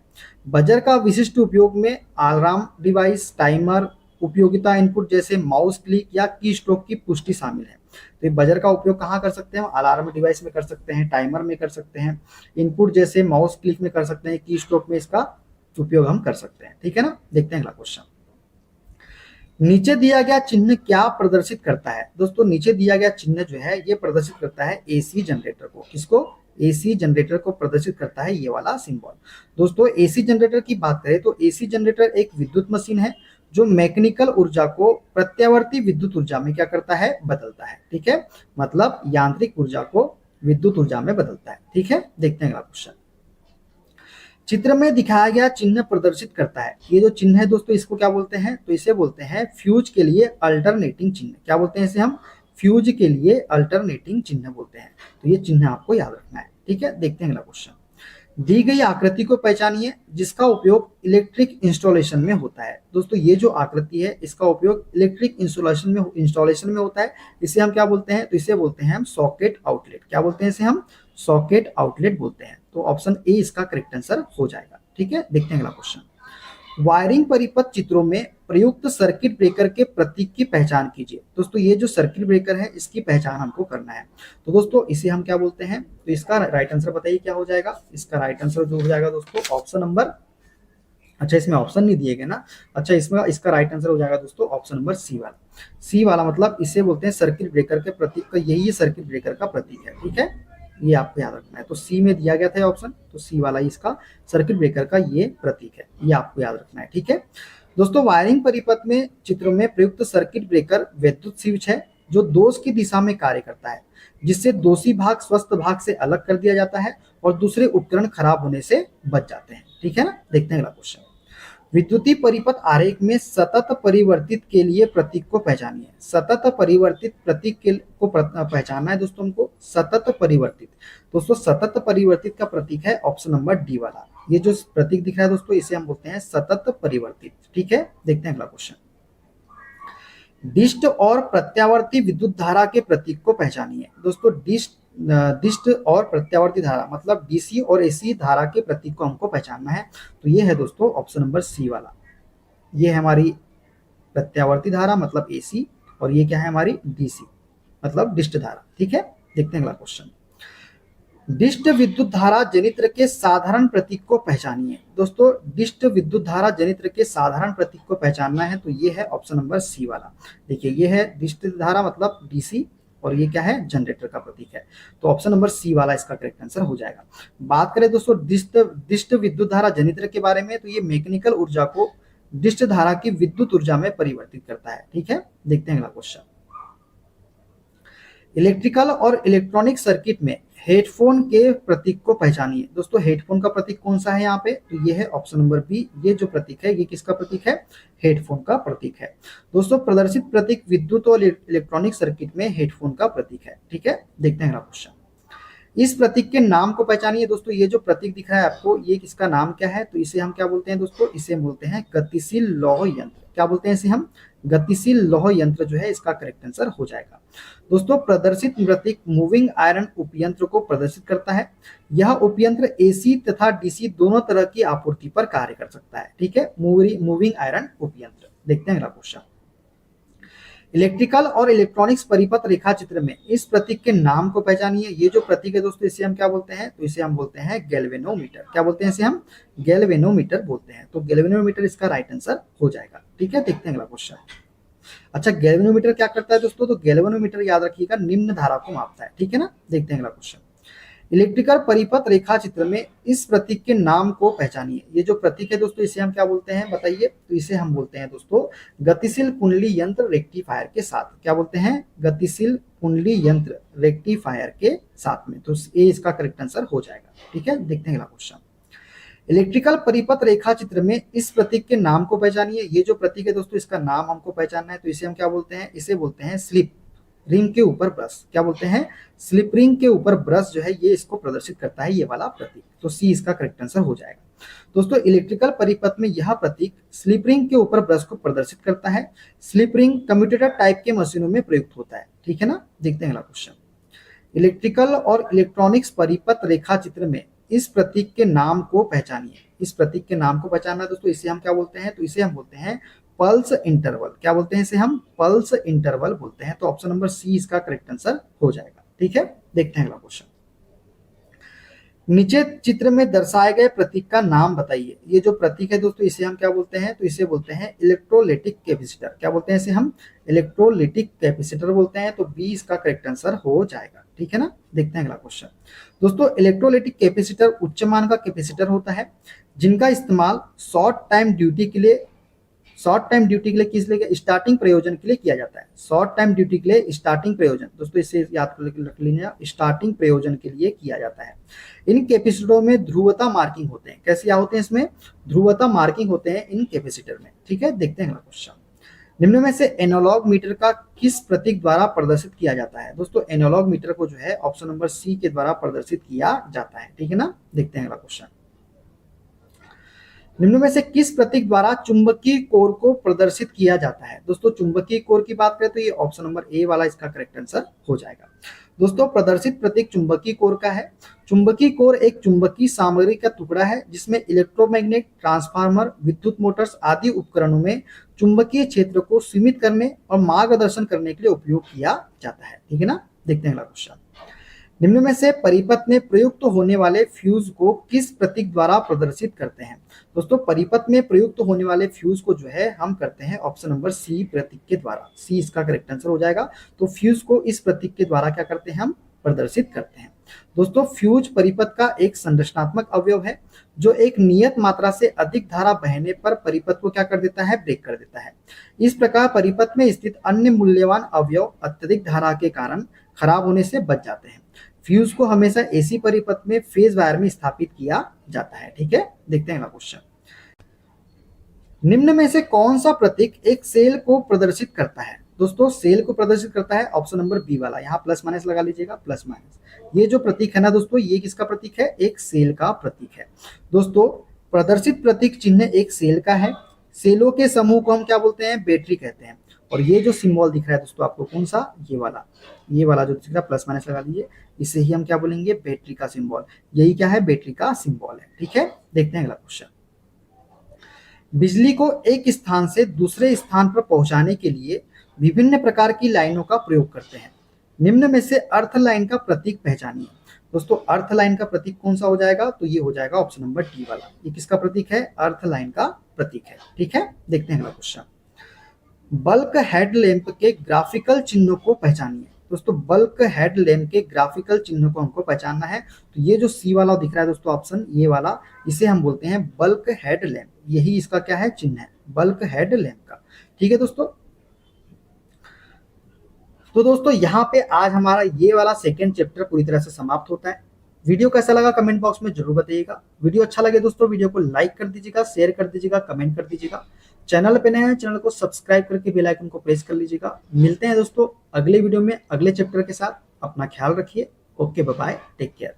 बजर का विशिष्ट उपयोग में अलार्म डिवाइस, टाइमर, उपयोगिता इनपुट जैसे माउस क्लिक या की स्ट्रोक की पुष्टि शामिल है। तो ये बजर का उपयोग कहाँ कर सकते हैं? अलार्म डिवाइस में कर सकते हैं, टाइमर में कर सकते हैं, इनपुट जैसे माउस क्लिक में कर सकते हैं, की स्ट्रोक में इसका उपयोग हम कर सकते हैं। ठीक है ना, देखते हैं अगला क्वेश्चन। नीचे दिया गया चिन्ह क्या प्रदर्शित करता है? दोस्तों नीचे दिया गया चिन्ह जो है ये प्रदर्शित करता है एसी जनरेटर को। किसको? एसी जनरेटर को प्रदर्शित करता है ये वाला सिंबल। दोस्तों एसी जनरेटर की बात करें तो एसी जनरेटर एक विद्युत मशीन है जो मैकेनिकल ऊर्जा को प्रत्यावर्ती विद्युत ऊर्जा में क्या करता है? बदलता है। ठीक है, मतलब यांत्रिक ऊर्जा को विद्युत ऊर्जा में बदलता है। ठीक है, देखते हैं अगला क्वेश्चन। चित्र में दिखाया गया चिन्ह प्रदर्शित करता है। ये जो चिन्ह है दोस्तों इसको क्या बोलते हैं? तो इसे बोलते हैं फ्यूज के लिए अल्टरनेटिंग चिन्ह। क्या बोलते हैं इसे हम? फ्यूज के लिए अल्टरनेटिंग चिन्ह बोलते हैं। तो ये चिन्ह आपको याद रखना है। ठीक है, देखते हैं अगला क्वेश्चन। दी गई आकृति को पहचानिए जिसका उपयोग इलेक्ट्रिक इंस्टॉलेशन में होता है। दोस्तों ये जो आकृति है इसका उपयोग इलेक्ट्रिक इंस्टॉलेशन में होता है। इसे हम क्या बोलते हैं? तो इसे बोलते हैं हम सॉकेट आउटलेट। क्या बोलते हैं इसे हम? सॉकेट आउटलेट बोलते हैं। तो ऑप्शन ए इसका करेक्ट आंसर हो जाएगा। ठीक है, देखते हैं अगला क्वेश्चन। वायरिंग परिपथ चित्रों में प्रयुक्त सर्किट ब्रेकर के प्रतीक की पहचान कीजिए। दोस्तों ये जो सर्किट ब्रेकर है इसकी पहचान हमको करना है। तो दोस्तों इसे हम क्या बोलते हैं? तो इसका राइट आंसर बताइए क्या हो जाएगा? इसका राइट आंसर जो हो जाएगा दोस्तों ऑप्शन नंबर, अच्छा इसमें ऑप्शन नहीं दिए गए ना, अच्छा इसमें इसका राइट आंसर हो जाएगा दोस्तों ऑप्शन नंबर सी वाला। सी वाला मतलब इसे बोलते हैं सर्किट ब्रेकर के प्रतीक का, यही सर्किट ब्रेकर का प्रतीक है। ठीक है, ये आपको याद रखना है। तो सी में दिया गया था ऑप्शन, तो सी वाला इसका सर्किट ब्रेकर का ये प्रतीक है, ये आपको याद रखना है। ठीक है दोस्तों, वायरिंग परिपथ में चित्रों में प्रयुक्त सर्किट ब्रेकर विद्युत स्विच है जो दोष की दिशा में कार्य करता है, जिससे दोषी भाग स्वस्थ भाग से अलग कर दिया जाता है और दूसरे उपकरण खराब होने से बच जाते हैं। ठीक है ना, देखते हैं अगला क्वेश्चन। विद्युतीय परिपथ आरेख में सतत परिवर्तित के लिए प्रतीक को पहचानिए। सतत परिवर्तित प्रतीक को पहचानना है दोस्तों हमको। सतत परिवर्तित, दोस्तों सतत परिवर्तित का प्रतीक है ऑप्शन नंबर डी वाला। ये जो प्रतीक दिख रहा है दोस्तों इसे हम बोलते हैं सतत परिवर्तित। ठीक है, देखते हैं अगला क्वेश्चन। डिस्ट और प्रत्यावर्ती विद्युत धारा के प्रतीक को पहचानिए। दोस्तों डिस्ट और प्रत्यावर्ती धारा मतलब डीसी और एसी धारा के प्रतीक को हमको पहचानना है। तो ये है दोस्तों ऑप्शन नंबर सी वाला। ये है हमारी प्रत्यावर्ती धारा मतलब एसी, और ये क्या है हमारी डीसी मतलब डिस्ट धारा। ठीक है, देखते हैं अगला क्वेश्चन। डिस्ट विद्युत धारा जनित्र के साधारण प्रतीक को पहचानिए। दोस्तों डिस्ट विद्युत धारा जनित्र के साधारण प्रतीक को पहचानना है, तो ये है ऑप्शन नंबर सी वाला। देखिए ये है डिस्ट धारा मतलब डीसी, और ये क्या है? जनरेटर का प्रतीक है। तो ऑप्शन नंबर सी वाला इसका करेक्ट आंसर हो जाएगा। बात करें दोस्तों डिस्ट विद्युत धारा जनित्र के बारे में, तो ये मैकेनिकल ऊर्जा को डिस्ट धारा की विद्युत ऊर्जा में परिवर्तित करता है। ठीक है, देखते हैं अगला क्वेश्चन। इलेक्ट्रिकल और इलेक्ट्रॉनिक सर्किट में हेडफोन के प्रतीक को पहचानिए। दोस्तों हेडफोन का प्रतीक कौन सा है यहाँ पे? तो ये है ऑप्शन नंबर बी। ये जो प्रतीक है ये किसका प्रतीक है? हेडफोन का प्रतीक है। दोस्तों प्रदर्शित प्रतीक विद्युत और इलेक्ट्रॉनिक सर्किट में हेडफोन का प्रतीक है। ठीक है, देखते हैं अगला क्वेश्चन। इस प्रतीक के नाम को पहचानिए। दोस्तों ये जो प्रतीक दिख रहा है आपको, ये किसका नाम क्या है? तो इसे हम क्या बोलते हैं दोस्तों? इसे बोलते हैं गतिशील लौह यंत्र। क्या बोलते हैं इसे हम? गतिशील लौह यंत्र जो है इसका करेक्ट आंसर हो जाएगा। दोस्तों प्रदर्शित प्रतीक मूविंग आयरन उपयंत्र को प्रदर्शित करता है। यह उपयंत्र एसी तथा डीसी दोनों तरह की आपूर्ति पर कार्य कर सकता है। ठीक है, मूविंग आयरन उपयंत्र। देखते हैं अगला क्वेश्चन। इलेक्ट्रिकल और इलेक्ट्रॉनिक्स परिपथ रेखा चित्र में इस प्रतीक के नाम को पहचानिए। ये जो प्रतीक है दोस्तों इसे हम क्या बोलते हैं, तो इसे हम बोलते हैं गैल्वेनोमीटर। क्या बोलते हैं इसे हम? गैल्वेनोमीटर बोलते हैं। तो गैल्वेनोमीटर इसका राइट आंसर हो जाएगा। ठीक है, देखते हैं अगला क्वेश्चन। अच्छा, गैल्वेनोमीटर क्या करता है दोस्तों? तो गैल्वेनोमीटर याद रखिएगा निम्न धारा को मापता है। ठीक है ना, देखते हैं अगला क्वेश्चन। इलेक्ट्रिकल परिपथ रेखा चित्र में इस प्रतीक के नाम को पहचानिए। ये जो प्रतीक है दोस्तों इसे हम क्या बोलते हैं बताइए? तो इसे हम बोलते हैं दोस्तों गतिशील कुंडली यंत्र रेक्टिफायर के साथ। क्या बोलते हैं? गतिशील कुंडली यंत्र रेक्टिफायर के साथ में। तो ये इसका करेक्ट आंसर हो जाएगा। ठीक है, देखते हैं अगला क्वेश्चन। इलेक्ट्रिकल परिपथ रेखा चित्र में इस प्रतीक के नाम को पहचानिए। ये जो प्रतीक है दोस्तों इसका नाम हमको पहचानना है। तो इसे हम क्या बोलते हैं? इसे बोलते हैं स्लिप रिंग के ऊपर ब्रश। क्या बोलते हैं? स्लिप रिंग के ऊपर ब्रश जो है ये इसको प्रदर्शित करता है, ये वाला प्रतीक। तो सी इसका करेक्ट आंसर हो जाएगा। दोस्तों इलेक्ट्रिकल परिपथ में यह प्रतीक स्लिप रिंग के ऊपर ब्रश को प्रदर्शित करता है। स्लिप रिंग कम्यूटेटर टाइप के मशीनों में प्रयुक्त होता है। ठीक है ना, देखते हैं अगला क्वेश्चन। इलेक्ट्रिकल और इलेक्ट्रॉनिक्स परिपथ रेखा चित्र में इस प्रतीक के नाम को पहचानिए। इस प्रतीक के नाम को पहचानना है दोस्तों, इसे हम क्या बोलते हैं? तो इसे हम बोलते हैं पल्स इंटरवल। क्या बोलते हैं इसे हम? पल्स इंटरवल बोलते हैं। तो ऑप्शन नंबर सी इसका करेक्ट आंसर हो जाएगा। ठीक है, देखते हैं अगला क्वेश्चन। नीचे चित्र में दर्शाए गए प्रतीक का नाम बताइए। ये जो प्रतीक है दोस्तों इसे हम क्या बोलते हैं? तो इसे बोलते हैं इलेक्ट्रोलिटिक कैपेसिटर। क्या बोलते हैं इसे हम? इलेक्ट्रोलिटिक कैपेसिटर बोलते हैं। तो बी इसका करेक्ट आंसर हो जाएगा। ठीक है ना, देखते हैं अगला क्वेश्चन। दोस्तों इलेक्ट्रोलिटिक कैपेसिटर उच्च मान का कैपेसिटर होता है जिनका इस्तेमाल शॉर्ट टाइम ड्यूटी के लिए किस लिए? स्टार्टिंग प्रयोजन के लिए किया जाता है। शॉर्ट टाइम ड्यूटी के लिए स्टार्टिंग प्रयोजन, दोस्तों इसे याद रख लीजिए, स्टार्टिंग प्रयोजन के लिए किया जाता है। इन कैपेसिटरों में ध्रुवता मार्किंग होते हैं। कैसे होते हैं? इसमें ध्रुवता मार्किंग होते हैं इन कैपेसिटर में। ठीक है, देखते हैं अगला क्वेश्चन। निम्न में से एनालॉग मीटर का किस प्रतीक द्वारा प्रदर्शित किया जाता है? दोस्तों एनालॉग मीटर को जो है ऑप्शन नंबर सी के द्वारा प्रदर्शित किया जाता है। ठीक है ना, देखते हैं अगला क्वेश्चन। निम्न में से किस प्रतीक द्वारा चुंबकीय कोर को प्रदर्शित किया जाता है? दोस्तों चुंबकीय कोर की बात करें तो ये ऑप्शन नंबर ए वाला इसका करेक्ट आंसर हो जाएगा। दोस्तों प्रदर्शित प्रतीक चुंबकीय कोर का है। चुंबकीय कोर एक चुंबकीय सामग्री का टुकड़ा है जिसमें इलेक्ट्रोमैग्नेट, ट्रांसफार्मर, विद्युत मोटर्स आदि उपकरणों में चुंबकीय क्षेत्र को सीमित करने और मार्गदर्शन करने के लिए उपयोग किया जाता है। ठीक है ना, देखते हैं अगला क्वेश्चन। निम्न में से परिपथ में प्रयुक्त होने वाले फ्यूज को किस प्रतीक द्वारा प्रदर्शित करते हैं? दोस्तों परिपथ में प्रयुक्त होने वाले फ्यूज को जो है हम करते हैं ऑप्शन नंबर सी प्रतीक के द्वारा। सी इसका करेक्ट आंसर हो जाएगा। तो फ्यूज को इस प्रतीक के द्वारा क्या करते हैं? हम प्रदर्शित करते हैं। दोस्तों फ्यूज परिपथ का एक संरचनात्मक अवयव है जो एक नियत मात्रा से अधिक धारा बहने पर परिपथ को क्या कर देता है? ब्रेक कर देता है। इस प्रकार परिपथ में स्थित अन्य मूल्यवान अवयव अत्यधिक धारा के कारण खराब होने से बच जाते हैं। फ्यूज को हमेशा एसी परिपथ में फेज वायर में स्थापित किया जाता है। ठीक है, देखते हैं अगला क्वेश्चन। निम्न में से कौन सा प्रतीक एक सेल को प्रदर्शित करता है? दोस्तों सेल को प्रदर्शित करता है ऑप्शन नंबर बी वाला। यहाँ प्लस माइनस लगा लीजिएगा, प्लस माइनस। ये जो प्रतीक है ना दोस्तों ये किसका प्रतीक है? एक सेल का प्रतीक है। दोस्तों प्रदर्शित प्रतीक चिन्ह एक सेल का है। सेलों के समूह को हम क्या बोलते हैं? बैटरी कहते हैं। और ये जो सिंबल दिख रहा है दोस्तों आपको कौन सा? ये वाला जो दिख रहा है प्लस माइनस लगा लीजिए, इसे ही हम क्या बोलेंगे? बैटरी का सिंबल। यही क्या है? बैटरी का सिंबल है। ठीक है, देखते हैं अगला क्वेश्चन। बिजली को एक स्थान से दूसरे स्थान पर पहुंचाने के लिए विभिन्न प्रकार की लाइनों का प्रयोग करते हैं। निम्न में से अर्थ लाइन का प्रतीक पहचानिए। दोस्तों अर्थ लाइन का प्रतीक कौन सा हो जाएगा? तो ये हो जाएगा ऑप्शन नंबर डी वाला। ये किसका प्रतीक है? अर्थ लाइन का प्रतीक है। ठीक है, देखते हैं अगला क्वेश्चन। बल्क हेड लैंप के ग्राफिकल चिन्हों को पहचानिए। दोस्तों बल्क हेड लैंप के ग्राफिकल चिन्हों को हमको पहचानना है। तो ये जो सी वाला दिख रहा है दोस्तों ऑप्शन ये वाला, इसे हम बोलते हैं बल्क हेड लैंप। यही इसका क्या है? चिन्ह है बल्क हेड लैंप का। ठीक है दोस्तों, तो दोस्तों यहाँ पे आज हमारा ये वाला सेकेंड चैप्टर पूरी तरह से समाप्त होता है। वीडियो कैसा लगा कमेंट बॉक्स में जरूर बताइएगा। वीडियो अच्छा लगे दोस्तों वीडियो को लाइक कर दीजिएगा, शेयर कर दीजिएगा, कमेंट कर दीजिएगा। चैनल पे नए हैं चैनल को सब्सक्राइब करके बेल आइकन को प्रेस कर लीजिएगा। मिलते हैं दोस्तों अगले वीडियो में अगले चैप्टर के साथ। अपना ख्याल रखिए। Okay, bye bye, take care.